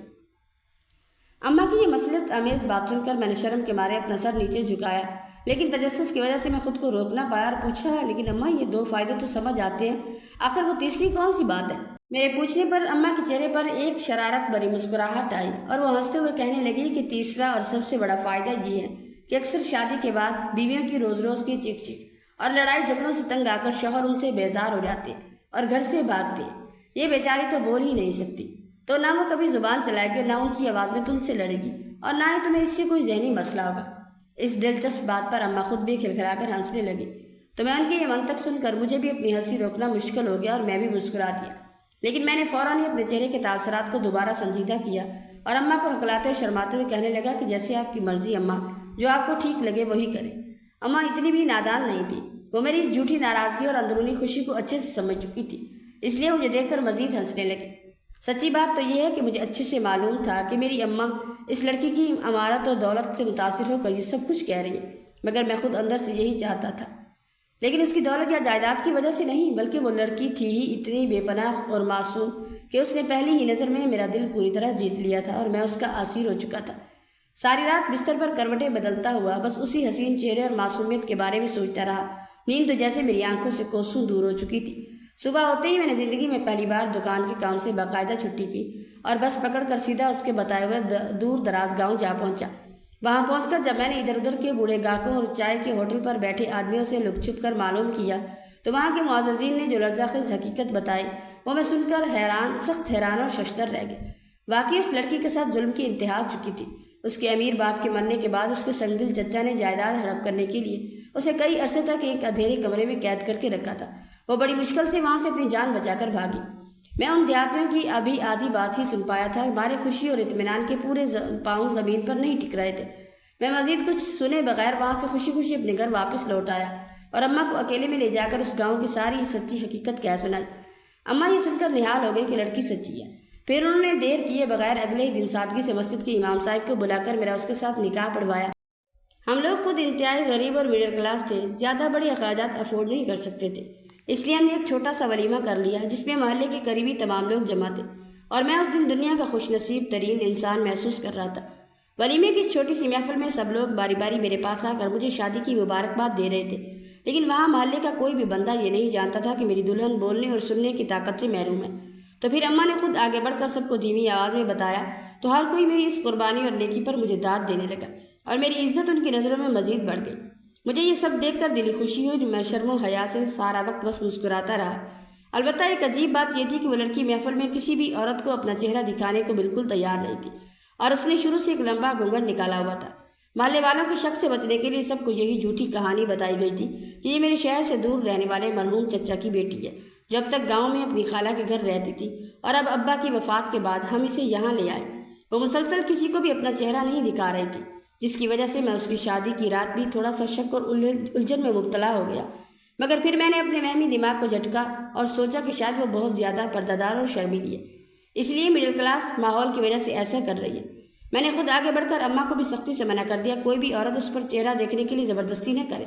اماں کی یہ مصلحت آمیز بات سن کر میں نے شرم کے مارے اپنا سر نیچے جھکایا، لیکن تجسس کی وجہ سے میں خود کو روک نہ پایا اور پوچھا لیکن اماں یہ 2 فائدے تو سمجھ آتے ہیں، آخر وہ تیسری کون سی بات ہے؟ میرے پوچھنے پر اماں کے چہرے پر ایک شرارت بھری مسکراہٹ آئی اور وہ ہنستے ہوئے کہنے لگی کہ تیسرا اور سب سے بڑا فائدہ یہ ہے کہ اکثر شادی کے بعد بیویوں کی روز روز کی چیخ چیخ اور لڑائی جھگڑوں سے تنگ آ کر شوہر ان سے بیزار ہو جاتے اور گھر سے بھاگتے، یہ بیچاری تو بول ہی نہیں سکتی، تو نہ وہ کبھی زبان چلائے گی، نہ اونچی آواز میں تم سے لڑے گی اور نہ ہی تمہیں اس سے کوئی ذہنی مسئلہ ہوگا۔ اس دلچسپ بات پر اماں خود بھی کھلکھلا کر ہنسنے لگی تو میں ان کی یہ منطق سن کر مجھے بھی اپنی ہنسی روکنا مشکل ہو گیا اور میں بھی مسکرا دیا، لیکن میں نے فوراً ہی اپنے چہرے کے تاثرات کو دوبارہ سنجیدہ کیا اور اماں کو ہکلاتے اور شرماتے ہوئے کہنے لگا کہ جیسے آپ کی مرضی اماں، جو آپ کو ٹھیک لگے وہی کریں۔ اماں اتنی بھی نادان نہیں تھی، وہ میری اس جھوٹی ناراضگی اور اندرونی خوشی کو اچھے سے سمجھ چکی تھی، اس لیے مجھے دیکھ کر مزید ہنسنے لگی۔ سچی بات تو یہ ہے کہ مجھے اچھے سے معلوم تھا کہ میری اماں اس لڑکی کی امارت اور دولت سے متاثر ہو کر یہ سب کچھ کہہ رہی ہیں، مگر میں خود اندر سے یہی چاہتا تھا، لیکن اس کی دولت یا جائیداد کی وجہ سے نہیں، بلکہ وہ لڑکی تھی ہی اتنی بے پناہ اور معصوم کہ اس نے پہلی ہی نظر میں میرا دل پوری طرح جیت لیا تھا اور میں اس کا اسیر ہو چکا تھا۔ ساری رات بستر پر کروٹیں بدلتا ہوا بس اسی حسین چہرے اور معصومیت کے بارے میں سوچتا رہا، نیند تو جیسے میری آنکھوں سے کوسوں دور ہو چکی تھی۔ صبح ہوتے ہی میں نے زندگی میں پہلی بار دکان کے کام سے باقاعدہ چھٹی کی اور بس پکڑ کر سیدھا اس کے بتائے ہوئے دور دراز گاؤں جا پہنچا۔ وہاں پہنچ کر جب میں نے ادھر ادھر کے بوڑھے گاہکوں اور چائے کے ہوٹل پر بیٹھے آدمیوں سے لک چھپ کر معلوم کیا تو وہاں کے معززین نے جو لرزہ خیز حقیقت بتائی وہ میں سن کر سخت حیران اور ششدر رہ گیا۔ واقعی اس لڑکی کے ساتھ ظلم کی انتہا ہو چکی تھی۔ اس کے امیر باپ کے مرنے کے بعد اس کے سنگدل چچا نے جائیداد ہڑپ کرنے کے لیے اسے کئی عرصے تک ایک اندھیرے کمرے میں قید کر کے رکھا تھا۔ وہ بڑی مشکل سے وہاں سے اپنی جان بچا کر بھاگی۔ میں ان دیہاتیوں کی ابھی آدھی بات ہی سن پایا تھا، ہمارے خوشی اور اطمینان کے پورے پاؤں زمین پر نہیں ٹک رہے تھے۔ میں مزید کچھ سنے بغیر وہاں سے خوشی خوشی اپنے گھر واپس لوٹ آیا اور اماں کو اکیلے میں لے جا کر اس گاؤں کی ساری سچی حقیقت کہہ سنائی۔ اماں یہ سن کر نہال ہو گئی کہ لڑکی سچی ہے۔ پھر انہوں نے دیر کیے بغیر اگلے ہی دن سادگی سے مسجد کے امام صاحب کو بلا کر میرا اس کے ساتھ نکاح پڑھوایا۔ ہم لوگ خود انتہائی غریب اور مڈل کلاس تھے، زیادہ بڑے اخراجات افورڈ نہیں کر سکتے تھے، اس لیے ہم نے ایک چھوٹا سا ولیمہ کر لیا جس میں محلے کے قریبی تمام لوگ جمع تھے، اور میں اس دن دنیا کا خوش نصیب ترین انسان محسوس کر رہا تھا۔ ولیمے کی اس چھوٹی سی محفل میں سب لوگ باری باری میرے پاس آ کر مجھے شادی کی مبارکباد دے رہے تھے، لیکن وہاں محلے کا کوئی بھی بندہ یہ نہیں جانتا تھا کہ میری دلہن بولنے اور سننے کی طاقت سے محروم ہے۔ تو پھر اماں نے خود آگے بڑھ کر سب کو دھیمی آواز میں بتایا تو ہر کوئی میری اس قربانی اور نیکی پر مجھے داد دینے لگا، اور میری عزت ان کی نظروں میں مزید بڑھ گئی۔ مجھے یہ سب دیکھ کر دلی خوشی ہوئی، جو میں شرم و حیا سے سارا وقت بس مسکراتا رہا۔ البتہ ایک عجیب بات یہ تھی کہ وہ لڑکی محفل میں کسی بھی عورت کو اپنا چہرہ دکھانے کو بالکل تیار نہیں تھی، اور اس نے شروع سے ایک لمبا گھونگھٹ نکالا ہوا تھا۔ محلے والوں کے شک سے بچنے کے لیے سب کو یہی جھوٹی کہانی بتائی گئی تھی کہ یہ میرے شہر سے دور رہنے والے مرحوم چچا کی بیٹی ہے، جب تک گاؤں میں اپنی خالہ کے گھر رہتی تھی، اور اب ابا کی وفات کے بعد ہم اسے یہاں لے آئے۔ وہ مسلسل کسی کو بھی اپنا چہرہ نہیں دکھا رہی تھی، جس کی وجہ سے میں اس کی شادی کی رات بھی تھوڑا سا شک اور الجھن میں مبتلا ہو گیا۔ مگر پھر میں نے اپنے وہمی دماغ کو جھٹکا اور سوچا کہ شاید وہ بہت زیادہ پردہ دار اور شرمیلی ہے، اس لیے مڈل کلاس ماحول کی وجہ سے ایسا کر رہی ہے۔ میں نے خود آگے بڑھ کر اماں کو بھی سختی سے منع کر دیا، کوئی بھی عورت اس پر چہرہ دیکھنے کے لیے زبردستی نہ کرے۔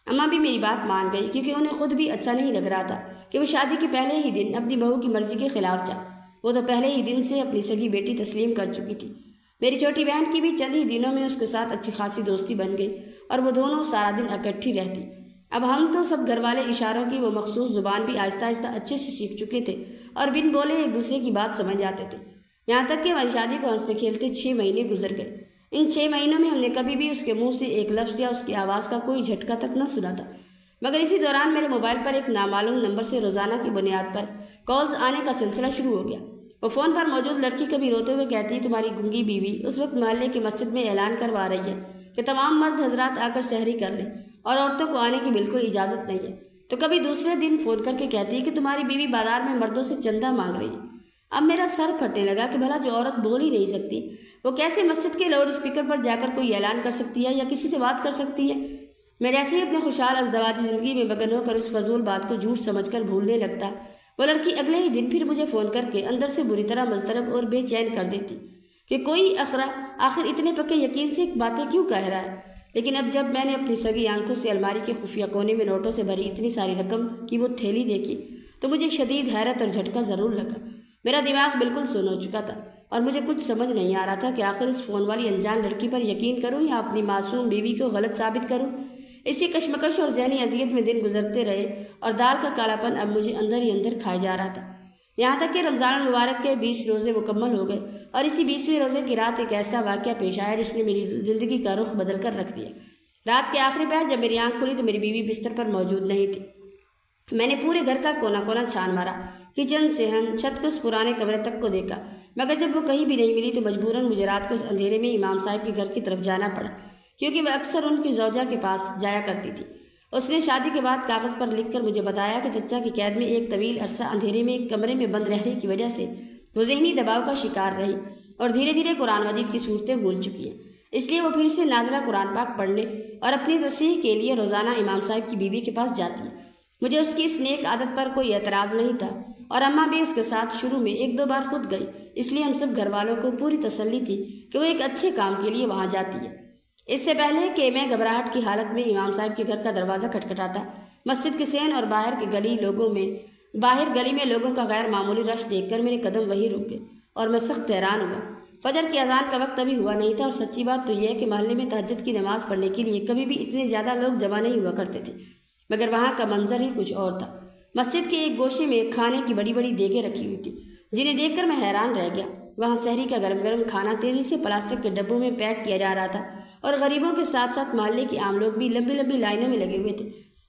اماں بھی میری بات مان گئی، کیونکہ انہیں خود بھی اچھا نہیں لگ رہا تھا کہ وہ شادی کے پہلے ہی دن اپنی بہو کی مرضی کے خلاف جا۔ وہ تو پہلے ہی دن سے اپنی سگی بیٹی تسلیم کر چکی تھی۔ میری چھوٹی بہن کی بھی چند ہی دنوں میں اس کے ساتھ اچھی خاصی دوستی بن گئی، اور وہ دونوں سارا دن اکٹھی رہتی۔ اب ہم تو سب گھر والے اشاروں کی وہ مخصوص زبان بھی آہستہ آہستہ اچھے سے سیکھ چکے تھے، اور بن بولے ایک دوسرے کی بات سمجھ جاتے تھے، یہاں تک کہ ہماری شادی کو ہنستے کھیلتے 6 مہینے گزر گئے۔ ان 6 مہینوں میں ہم نے کبھی بھی اس کے منہ سے ایک لفظ یا اس کی آواز کا کوئی جھٹکا تک نہ سنا تھا، مگر اسی دوران میرے موبائل پر ایک نامعلوم نمبر سے روزانہ کی بنیاد پر کالز آنے کا سلسلہ شروع ہو گیا۔ وہ فون پر موجود لڑکی کبھی روتے ہوئے کہتی، تمہاری گنگی بیوی اس وقت محلے کی مسجد میں اعلان کروا رہی ہے کہ تمام مرد حضرات آ کر سحری کر لیں، اور عورتوں کو آنے کی بالکل اجازت نہیں ہے۔ تو کبھی دوسرے دن فون کر کے کہتی کہ تمہاری بیوی بازار میں مردوں سے چندہ مانگ رہی ہے۔ اب میرا سر پھٹنے لگا کہ بھلا جو عورت بول ہی نہیں سکتی، وہ کیسے مسجد کے لاؤڈ اسپیکر پر جا کر کوئی اعلان کر سکتی ہے یا کسی سے بات کر سکتی ہے؟ میں جیسے ہی اپنے خوشحال ازدواجی زندگی میں مگن ہو کر اس فضول بات کو جھوٹ سمجھ کر بھولنے لگتا، وہ لڑکی اگلے ہی دن پھر مجھے فون کر کے اندر سے بری طرح مضطرب اور بے چین کر دیتی کہ کوئی آخر اتنے پکے یقین سے باتیں کیوں کہہ رہا ہے۔ لیکن اب جب میں نے اپنی سگی آنکھوں سے الماری کے خفیہ کونے میں نوٹوں سے بھری اتنی ساری رقم کی وہ تھیلی دیکھی تو مجھے شدید حیرت اور جھٹکا ضرور لگا۔ میرا دماغ بالکل سن ہو چکا تھا، اور مجھے کچھ سمجھ نہیں آ رہا تھا کہ آخر اس فون والی انجان لڑکی پر یقین کروں یا اپنی معصوم بیوی کو غلط ثابت کروں۔ اسی کشمکش اور ذہنی اذیت میں دن گزرتے رہے، اور دال کا کالا پن اب مجھے اندر ہی اندر کھائے جا رہا تھا، یہاں تک کہ رمضان المبارک کے 20 روزے مکمل ہو گئے، اور اسی 20ویں روزے کی رات ایک ایسا واقعہ پیش آیا جس نے میری زندگی کا رخ بدل کر رکھ دیا۔ رات کے آخری پہر جب میری آنکھ کھلی تو میری بیوی بستر پر موجود نہیں تھی۔ میں نے پورے گھر کا کونا کونا چھان مارا، کچن صحن چھت کے اس پرانے کمرے تک کو دیکھا، مگر جب وہ کہیں بھی نہیں ملی تو مجبوراً مجھے رات کو اس اندھیرے میں امام صاحب کے گھر کی طرف جانا پڑا، کیونکہ وہ اکثر ان کی زوجہ کے پاس جایا کرتی تھی۔ اس نے شادی کے بعد کاغذ پر لکھ کر مجھے بتایا کہ چچا کی قید میں ایک طویل عرصہ اندھیرے میں ایک کمرے میں بند رہنے کی وجہ سے وہ ذہنی دباؤ کا شکار رہی اور دھیرے دھیرے قرآن مجید کی صورتیں بھول چکی ہیں، اس لیے وہ پھر سے نازلہ قرآن پاک پڑھنے اور اپنی تصحیح کے لیے روزانہ امام صاحب کی بیوی کے پاس جاتی ہے۔ مجھے اس کی اس نیک عادت پر کوئی اعتراض نہیں تھا، اور اماں بھی اس کے ساتھ شروع میں 1-2 بار خود گئی، اس لیے ہم سب گھر والوں کو پوری تسلی تھی کہ وہ ایک اچھے کام کے لیے وہاں جاتی ہے۔ اس سے پہلے کہ میں گھبراہٹ کی حالت میں امام صاحب کے گھر کا دروازہ کھٹکھٹاتا، مسجد کے صحن اور باہر گلی میں لوگوں کا غیر معمولی رش دیکھ کر میرے قدم وہیں رک گئے، اور میں سخت حیران ہوا۔ فجر کی اذان کا وقت ابھی ہوا نہیں تھا، اور سچی بات تو یہ ہے کہ محلے میں تہجد کی نماز پڑھنے کے لیے کبھی بھی اتنے زیادہ لوگ جمع نہیں ہوا کرتے تھے، مگر وہاں کا منظر ہی کچھ اور تھا۔ مسجد کے ایک گوشے میں کھانے کی بڑی بڑی دیگیں رکھی ہوئی تھی، جنہیں دیکھ کر میں حیران رہ گیا۔ وہاں سحری کا گرم گرم کھانا تیزی سے پلاسٹک کے ڈبوں میں پیک کیا جا رہا تھا، اور غریبوں کے ساتھ ساتھ محلے کے عام لوگ بھی لمبی لمبی لائنوں میں لگے ہوئے تھے۔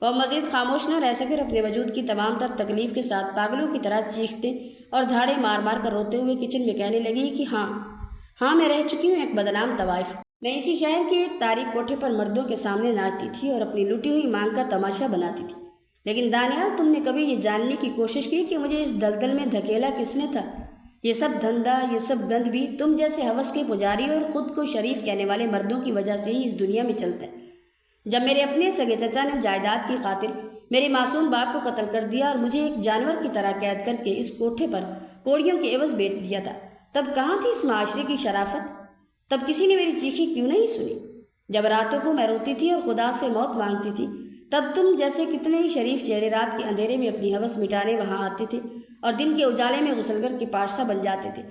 وہ مزید خاموش نہ رہ سکے اور اپنے وجود کی تمام تر تکلیف کے ساتھ پاگلوں کی طرح چیختے اور دھاڑے مار مار کر روتے ہوئے کچن میں کہنے لگی کہ ہاں میں رہ چکی ہوں ایک بدنام طوائف۔ میں اسی شہر کے ایک تاریک کوٹھے پر مردوں کے سامنے ناچتی تھی اور اپنی لوٹی ہوئی مانگ کا تماشا بناتی تھی۔ لیکن دانیال، تم نے کبھی یہ جاننے کی کوشش کی کہ مجھے اس دلدل میں دھکیلا کس نے تھا؟ یہ سب دھندا، یہ سب گند بھی تم جیسے ہوس کے پجاری اور خود کو شریف کہنے والے مردوں کی وجہ سے ہی اس دنیا میں چلتا ہے۔ جب میرے اپنے سگے چچا نے جائیداد کی خاطر میرے معصوم باپ کو قتل کر دیا اور مجھے ایک جانور کی طرح قید کر کے اس کوٹھے پر کوڑیوں کے عوض بیچ دیا تھا، تب کہاں تھی اس معاشرے کی شرافت؟ تب کسی نے میری چیخی کیوں نہیں سنی؟ جب راتوں کو میں روتی تھی اور خدا سے موت مانگتی تھی، تب تم جیسے کتنے ہی شریف چہرے رات کے اندھیرے میں اپنی ہوس مٹانے وہاں آتے تھے اور دن کے اجالے میں غسل کر کے پارسا بن جاتے تھے۔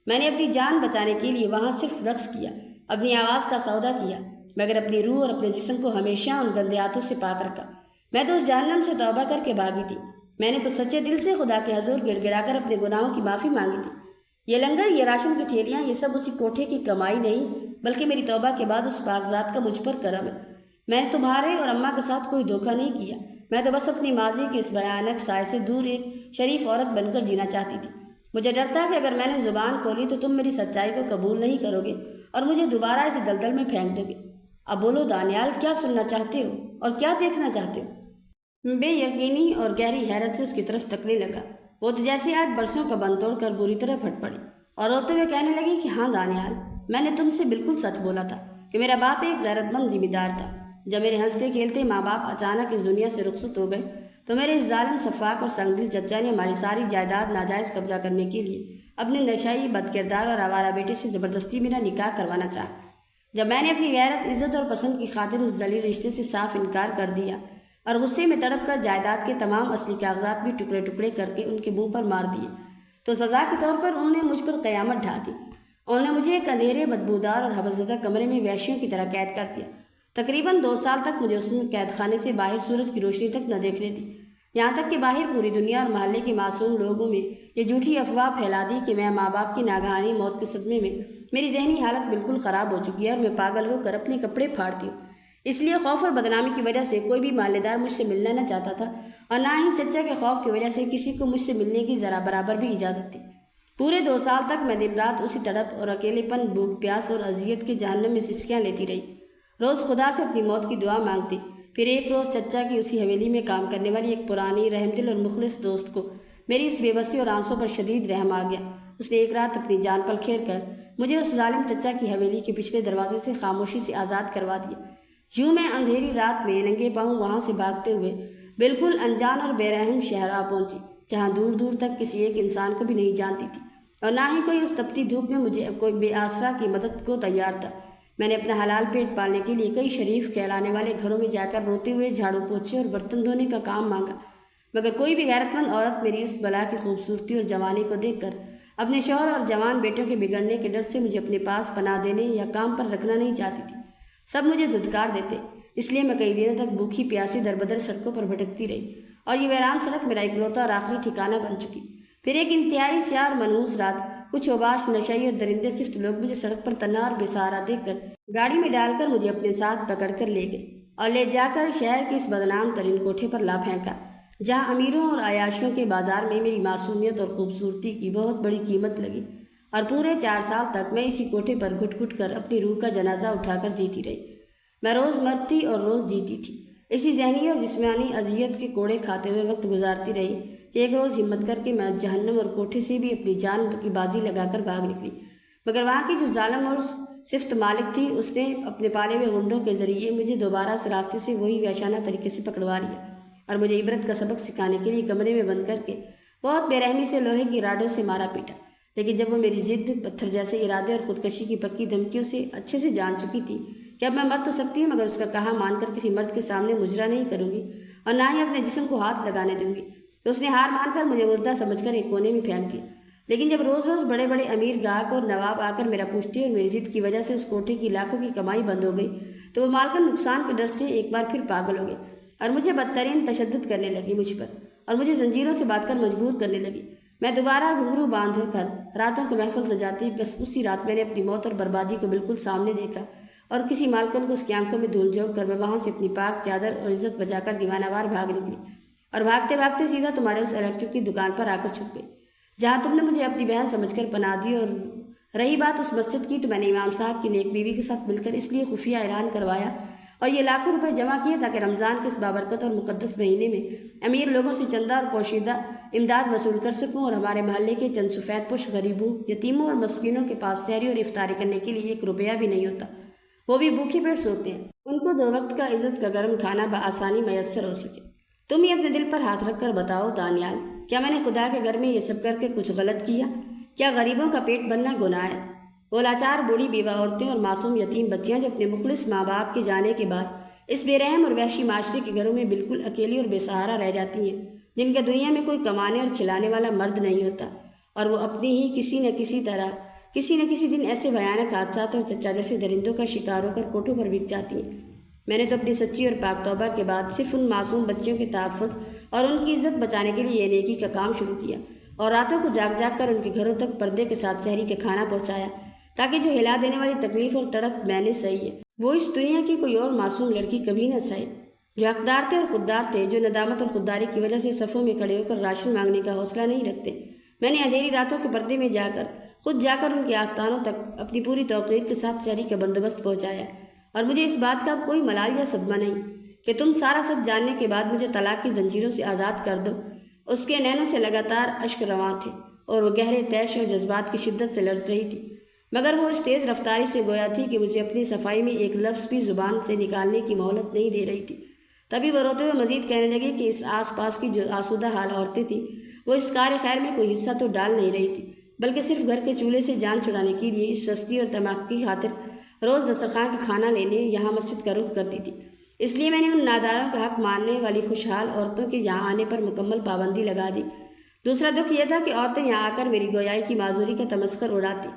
میں نے اپنی جان بچانے کے لیے وہاں صرف رقص کیا، اپنی آواز کا سودا کیا، مگر اپنی روح اور اپنے جسم کو ہمیشہ ان گندے ہاتھوں سے پاک رکھا۔ میں تو اس جہنم سے توبہ کر کے بھاگی تھی۔ میں نے تو سچے دل سے خدا کے حضور گڑ گڑا کر اپنے گناہوں کی معافی مانگی تھی۔ یہ لنگر، یہ راشن کی تھیلیاں، یہ سب اسی کوٹھے کی کمائی نہیں، بلکہ میری توبہ کے بعد اس پاک ذات کا مجھ پر کرم ہے۔ میں نے تمہارے اور اماں کے ساتھ کوئی دھوکہ نہیں کیا۔ میں تو بس اپنی ماضی کے اس بھیانک سائے سے دور ایک شریف عورت بن کر جینا چاہتی تھی۔ مجھے ڈر تھا کہ اگر میں نے زبان کھولی تو تم میری سچائی کو قبول نہیں کرو گے اور مجھے دوبارہ اسی دلدل میں پھینک دو گے۔ اب بولو دانیال، کیا سننا چاہتے ہو اور کیا دیکھنا چاہتے ہو؟ بے یقینی اور گہری حیرت سے اس کی طرف تکنے لگا۔ وہ تو جیسے آج برسوں کا بند توڑ کر بری طرح پھٹ پڑی اور روتے ہوئے کہنے لگی کہ ہاں دانیال، میں نے تم سے بالکل سچ بولا تھا کہ میرا باپ ایک غیرت مند ذمہ دار تھا۔ جب میرے ہنستے کھیلتے ماں باپ اچانک اس دنیا سے رخصت ہو گئے تو میرے اس ظالم سفاک اور سنگ دل چچا نے ہماری ساری جائیداد ناجائز قبضہ کرنے کے لیے اپنے نشائی، بد کردار اور آوارہ بیٹے سے زبردستی میرا نکاح کروانا چاہا۔ جب میں نے اپنی غیرت، عزت اور پسند کی خاطر اس ذلیل رشتے سے صاف انکار کر دیا اور غصے میں تڑپ کر جائیداد کے تمام اصلی کاغذات بھی ٹکڑے ٹکڑے کر کے ان کے منہ پر مار دیے، تو سزا کے طور پر انہوں نے مجھ پر قیامت ڈھا دی۔ انہوں نے مجھے ایک اندھیرے، بدبودار اور حوصلہ کمرے میں وحشیوں کی طرح قید کر دیا۔ تقریباً 2 سال تک مجھے اس قید خانے سے باہر سورج کی روشنی تک نہ دیکھنے دی، یہاں تک کہ باہر پوری دنیا اور محلے کے معصوم لوگوں میں یہ جھوٹی افواہ پھیلا دی کہ میں ماں باپ کی ناگہانی موت کے صدمے میں میری ذہنی حالت بالکل خراب ہو چکی ہے اور میں پاگل ہو کر اپنے کپڑے پھاڑتی ہوں۔ اس لیے خوف اور بدنامی کی وجہ سے کوئی بھی مالے دار مجھ سے ملنا نہ چاہتا تھا اور نہ ہی چچا کے خوف کی وجہ سے کسی کو مجھ سے ملنے کی ذرا برابر بھی اجازت تھی۔ پورے 2 سال تک میں دن رات اسی تڑپ اور اکیلے پن، بھوک پیاس اور اذیت کے جہنم میں سسکیاں لیتی رہی۔ روز خدا سے اپنی موت کی دعا مانگتی۔ پھر ایک روز چچا کی اسی حویلی میں کام کرنے والی ایک پرانی، رحم دل اور مخلص دوست کو میری اس بے بسی اور آنسوں پر شدید رحم آ گیا۔ اس نے ایک رات اپنی جان پر کھیر کر مجھے اس ظالم چچا کی حویلی کے پچھلے دروازے سے خاموشی سے آزاد کروا دیا۔ یوں میں اندھیری رات میں ننگے پاؤں وہاں سے بھاگتے ہوئے بالکل انجان اور بے رحم شہر آ پہنچی، جہاں دور دور تک کسی ایک انسان کو بھی نہیں جانتی تھی اور نہ ہی کوئی اس تپتی دھوپ میں مجھے کوئی بے آسرا کی مدد کو تیار تھا۔ میں نے اپنا حلال پیٹ پالنے کے لیے کئی شریف کہلانے والے گھروں میں جا کر روتے ہوئے جھاڑو پوچھے اور برتن دھونے کا کام مانگا، مگر کوئی بھی غیرت مند عورت میری اس بلا کی خوبصورتی اور جوانی کو دیکھ کر اپنے شوہر اور جوان بیٹوں کے بگڑنے کے ڈر سے مجھے اپنے پاس پناہ دینے یا کام پر رکھنا نہیں چاہتی تھی۔ سب مجھے دھتکار دیتے، اس لیے میں کئی دنوں تک بھوکی پیاسی دربدر سڑکوں پر بھٹکتی رہی اور یہ ویران سڑک میرا اکلوتا اور آخری ٹھکانہ بن چکی۔ پھر ایک انتہائی سیاہ اور منحوس رات، کچھ اوباش، نشئی اور درندے صفت لوگ مجھے سڑک پر تنہا اور بے سہارا دیکھ کر گاڑی میں ڈال کر مجھے اپنے ساتھ پکڑ کر لے گئے اور لے جا کر شہر کے اس بدنام ترین کوٹھے پر لا پھینکا، جہاں امیروں اور عیاشوں کے بازار میں میری معصومیت اور خوبصورتی کی بہت بڑی قیمت لگی۔ اور پورے 4 سال تک میں اسی کوٹھے پر گھٹ گھٹ کر اپنی روح کا جنازہ اٹھا کر جیتی رہی۔ میں روز مرتی اور روز جیتی تھی، اسی ذہنی اور جسمانی اذیت کے کوڑے کھاتے ہوئے وقت گزارتی رہی کہ ایک روز ہمت کر کے میں جہنم اور کوٹھے سے بھی اپنی جان کی بازی لگا کر بھاگ نکلی، مگر وہاں کی جو ظالم اور صفت مالک تھی، اس نے اپنے پالے ہوئے غنڈوں کے ذریعے مجھے دوبارہ سے راستے سے وہی وحشانہ طریقے سے پکڑوا لیا اور مجھے عبرت کا سبق سکھانے کے لیے کمرے میں بند کر کے بہت بے رحمی سے لوہے کی راڈوں سے مارا پیٹا۔ لیکن جب وہ میری ضد، پتھر جیسے ارادے اور خودکشی کی پکی دھمکیوں سے اچھے سے جان چکی تھی کہ اب میں مر تو سکتی ہوں مگر اس کا کہا مان کر کسی مرد کے سامنے مجرا نہیں کروں گی اور نہ ہی اپنے جسم کو ہاتھ لگانے دوں گی، تو اس نے ہار مان کر مجھے مردہ سمجھ کر ایک کونے میں پھینک دیا۔ لیکن جب روز روز بڑے بڑے امیر گاہک اور نواب آ کر میرا پوچھتے اور میری ضد کی وجہ سے اس کوٹھے کی لاکھوں کی کمائی بند ہو گئی، تو وہ مالکن نقصان کے ڈر سے ایک بار پھر پاگل ہو گئے اور مجھے بدترین تشدد کرنے لگی مجھ پر اور مجھے زنجیروں سے باندھ کر مجبور کرنے لگی۔ میں دوبارہ گھنگرو باندھ کر راتوں کو محفل سجاتی، بس اسی رات میں نے اپنی موت اور بربادی کو بالکل سامنے دیکھا اور کسی مالکن کو اس کی آنکھوں میں دھول جھونک کر میں وہاں سے اپنی پاک چادر اور عزت بچا کر دیوانہ وار بھاگ نکلی اور بھاگتے بھاگتے سیدھا تمہارے اس الیکٹرک کی دکان پر آ کر چھپ گئی، جہاں تم نے مجھے اپنی بہن سمجھ کر پناہ دی۔ اور رہی بات اس مسجد کی، تو میں نے امام صاحب کی نیک بیوی کے ساتھ مل کر اس لیے خفیہ اعلان کروایا اور یہ لاکھوں روپے جمع کیے تاکہ رمضان کے اس بابرکت اور مقدس مہینے میں امیر لوگوں سے چندہ اور پوشیدہ امداد وصول کر سکوں اور ہمارے محلے کے چند سفید پوش غریبوں، یتیموں اور مسکینوں کے پاس سحری اور افطاری کرنے کے لیے 1 روپیہ بھی نہیں ہوتا، وہ بھی بھوکے پیٹ سوتے ہیں، ان کو 2 وقت کا عزت کا گرم کھانا بآسانی میسر ہو سکے۔ تم ہی اپنے دل پر ہاتھ رکھ کر بتاؤ دانیال، کیا میں نے خدا کے گھر میں یہ سب کر کے کچھ غلط کیا؟ کیا غریبوں کا پیٹ بھرنا گناہ ہے؟ وہ لاچار بوڑھی بیوہ عورتیں اور معصوم یتیم بچیاں جو اپنے مخلص ماں باپ کے جانے کے بعد اس بے رحم اور وحشی معاشرے کے گھروں میں بالکل اکیلی اور بے سہارا رہ جاتی ہیں، جن کا دنیا میں کوئی کمانے اور کھلانے والا مرد نہیں ہوتا، اور وہ اپنی ہی کسی نہ کسی طرح کسی نہ کسی دن ایسے بھیانک حادثات اور چچا جیسے درندوں کا شکار ہو کر کوٹھوں پر بک جاتی ہیں۔ میں نے تو اپنی سچی اور پاک توبہ کے بعد صرف ان معصوم بچیوں کے تحفظ اور ان کی عزت بچانے کے لیے یہ نیکی کا کام شروع کیا اور راتوں کو جاگ جاگ کر ان کے گھروں تک پردے کے ساتھ سحری کا کھانا پہنچایا، تاکہ جو ہلا دینے والی تکلیف اور تڑپ میں نے سہی ہے وہ اس دنیا کی کوئی اور معصوم لڑکی کبھی نہ سہے۔ جو حقدار تھے اور خوددار تھے، جو ندامت اور خودداری کی وجہ سے صفوں میں کھڑے ہو کر راشن مانگنے کا حوصلہ نہیں رکھتے، میں نے اندھیری راتوں کے پردے میں خود جا کر ان کے آستانوں تک اپنی پوری توقیر کے ساتھ سحری کا بندوبست پہنچایا، اور مجھے اس بات کا اب کوئی ملال یا صدمہ نہیں کہ تم سارا سچ جاننے کے بعد مجھے طلاق کی زنجیروں سے آزاد کر دو۔ اس کے نینوں سے لگاتار اشک رواں تھے اور وہ گہرے طیش اور جذبات کی شدت سے لرز رہی تھی، مگر وہ اس تیز رفتاری سے گویا تھی کہ مجھے اپنی صفائی میں ایک لفظ بھی زبان سے نکالنے کی مہلت نہیں دے رہی تھی۔ تبھی وہ روتے ہوئے مزید کہنے لگی کہ اس آس پاس کی جو آسودہ حال عورتیں تھیں وہ اس کار خیر میں کوئی حصہ تو ڈال نہیں رہی تھی، بلکہ صرف گھر کے چولہے سے جان چھڑانے کے لیے اس سستی اور تماک کی خاطر روز دسترخوان کا کھانا لینے یہاں مسجد کا رخ کرتی تھی۔ اس لیے میں نے ان ناداروں کا حق ماننے والی خوشحال عورتوں کے یہاں آنے پر مکمل پابندی لگا دی۔ دوسرا دکھ یہ تھا کہ عورتیں یہاں آ کر میری گویائی کی معذوری کا تمسخر اڑاتی،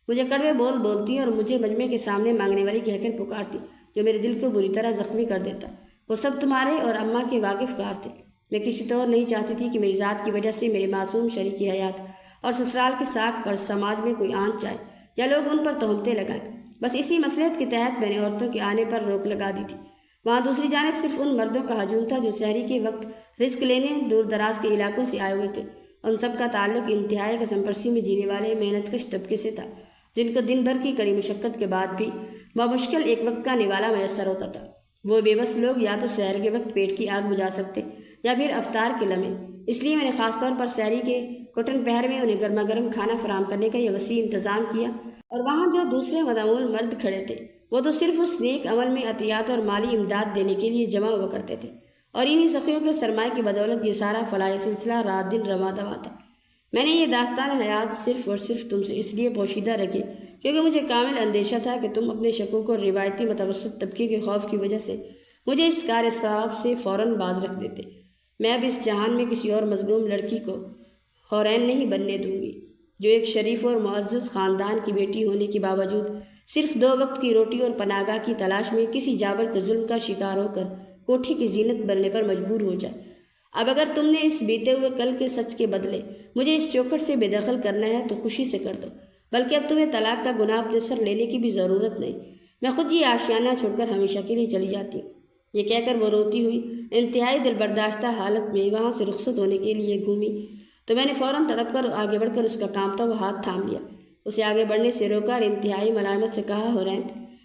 مجھے کڑوے بول بولتی اور مجھے مجمع کے سامنے مانگنے والی کہہ کر پکارتی، جو میرے دل کو بری طرح زخمی کر دیتا۔ وہ سب تمہارے اور اماں کے واقف کار تھے۔ میں کسی طور نہیں چاہتی تھی کہ میری ذات کی وجہ سے میرے معصوم شریک حیات اور سسرال کی ساکھ پر سماج میں کوئی آنچ آئے یا لوگ ان پر تہمتیں لگائیں۔ بس اسی مصلحت کے تحت میں نے عورتوں کے آنے پر روک لگا دی تھی۔ وہاں دوسری جانب صرف ان مردوں کا ہجوم تھا جو سحری کے وقت رزق لینے دور دراز کے علاقوں سے آئے ہوئے تھے۔ ان سب کا تعلق انتہائی قسم پرسی میں جینے والے محنت کش طبقے سے تھا، جن کو دن بھر کی کڑی مشقت کے بعد بھی بمشکل ایک وقت کا نوالا میسر ہوتا تھا۔ وہ بے بس لوگ یا تو سحر کے وقت پیٹ کی آگ بجھا سکتے یا پھر افطار کے لمحے، اس لیے میں نے خاص طور پر سحری کے کٹن پہر میں انہیں گرما گرم کھانا فراہم کرنے کا یہ وسیع انتظام کیا، اور وہاں جو دوسرے مدعوون مرد کھڑے تھے وہ تو صرف اس نیک عمل میں عطیات اور مالی امداد دینے کے لیے جمع ہوا کرتے تھے، اور انہی سخیوں کے سرمایہ کی بدولت یہ سارا فلاحی سلسلہ رات دن رواں دواں تھا۔ میں نے یہ داستان حیات صرف اور صرف تم سے اس لیے پوشیدہ رکھی کیونکہ مجھے کامل اندیشہ تھا کہ تم اپنے شکوک اور روایتی متوسط طبقے کے خوف کی وجہ سے مجھے اس کار ثواب سے فوراً باز رکھ دیتے۔ میں اب اس جہان میں کسی اور مظلوم لڑکی کو حورین نہیں بننے دوں گی، جو ایک شریف اور معزز خاندان کی بیٹی ہونے کے باوجود صرف 2 وقت کی روٹی اور پناہگاہ کی تلاش میں کسی جابر کے ظلم کا شکار ہو کر کوٹھی کی زینت بننے پر مجبور ہو جائے۔ اب اگر تم نے اس بیتے ہوئے کل کے سچ کے بدلے مجھے اس چوکھٹ سے بے دخل کرنا ہے تو خوشی سے کر دو، بلکہ اب تمہیں طلاق کا گناہ اپنے سر لینے کی بھی ضرورت نہیں۔ میں خود یہ آشیانہ چھوڑ کر ہمیشہ کے لیے چلی جاتی ہوں۔ یہ کہہ کر وہ روتی ہوئی انتہائی دل برداشتہ حالت میں وہاں سے رخصت ہونے کے لیے گھومی تو میں نے فوراً تڑپ کر آگے بڑھ کر اس کا کانپتا ہوا ہاتھ تھام لیا، اسے آگے بڑھنے سے روکا اور انتہائی ملامت سے کہا، حورین،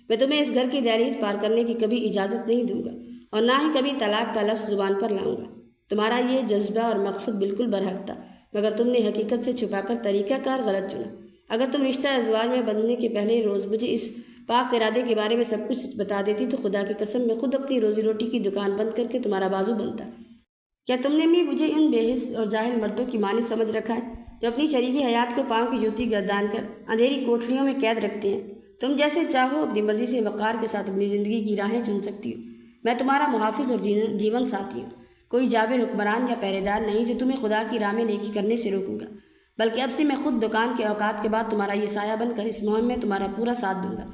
میں تمہیں اس گھر کی دہلیز پار کرنے کی کبھی اجازت نہیں دوں گا اور نہ ہی کبھی طلاق کا لفظ زبان پر لاؤں گا۔ تمہارا یہ جذبہ اور مقصد بالکل برحق تھا، مگر تم نے حقیقت سے چھپا کر طریقہ کار غلط چنا۔ اگر تم رشتہ ازواج میں بندھنے کے پہلے روز مجھے اس پاک ارادے کے بارے میں سب کچھ بتا دیتی تو خدا کی قسم میں خود اپنی روزی روٹی کی دکان بند کر کے تمہارا بازو بنتا۔ کیا تم نے بھی مجھے ان بے حس اور جاہل مردوں کی مانند سمجھ رکھا ہے جو اپنی شریکی حیات کو پاؤں کی جوتی گردان کر اندھیری کوٹھریوں میں قید رکھتے ہیں؟ تم جیسے چاہو اپنی مرضی سے وقار کے ساتھ اپنی زندگی کی راہیں چن سکتی ہو۔ میں تمہارا محافظ اور جیون ساتھی ہوں، کوئی جابر حکمران یا پہرے دار نہیں جو تمہیں خدا کی راہ میں نیکی کرنے سے روکوں گا، بلکہ اب سے میں خود دکان کے اوقات کے بعد تمہارا یہ سایہ بن کر اس مہم میں تمہارا پورا ساتھ دوں گا۔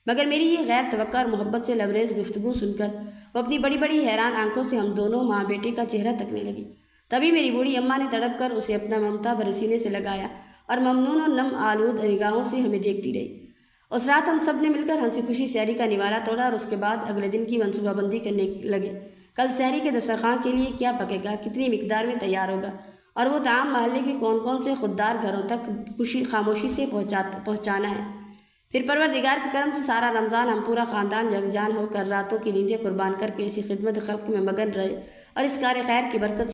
مگر میری یہ غیر توقع اور محبت سے لبریز گفتگو سن کر وہ اپنی بڑی بڑی حیران آنکھوں سے ہم دونوں ماں بیٹے کا چہرہ تکنے لگی۔ تبھی میری بوڑھی اماں نے تڑپ کر اسے اپنا ممتا بھرے سینے سے لگایا اور ممنون اور نم آلود نگاہوں سے ہمیں دیکھتی رہی، اس رات ہم سب نے مل کر ہنسی خوشی سحری کا نوالا توڑا اور اس کے بعد اگلے دن کی منصوبہ بندی کرنے لگے۔ کل سحری کے دسترخوان کے لیے کیا پکے گا، کتنی مقدار میں تیار ہوگا، اور وہ طعام محلے کے کون کون سے خوددار گھروں تک خاموشی سے پہنچانا ہے۔ پھر پروردگار کے کرم سے سارا رمضان ہم پورا خاندان یکجان ہو کر راتوں کی نیندیں قربان کر کے اسی خدمت خلق میں مگن رہے اور اس کار خیر کی برکت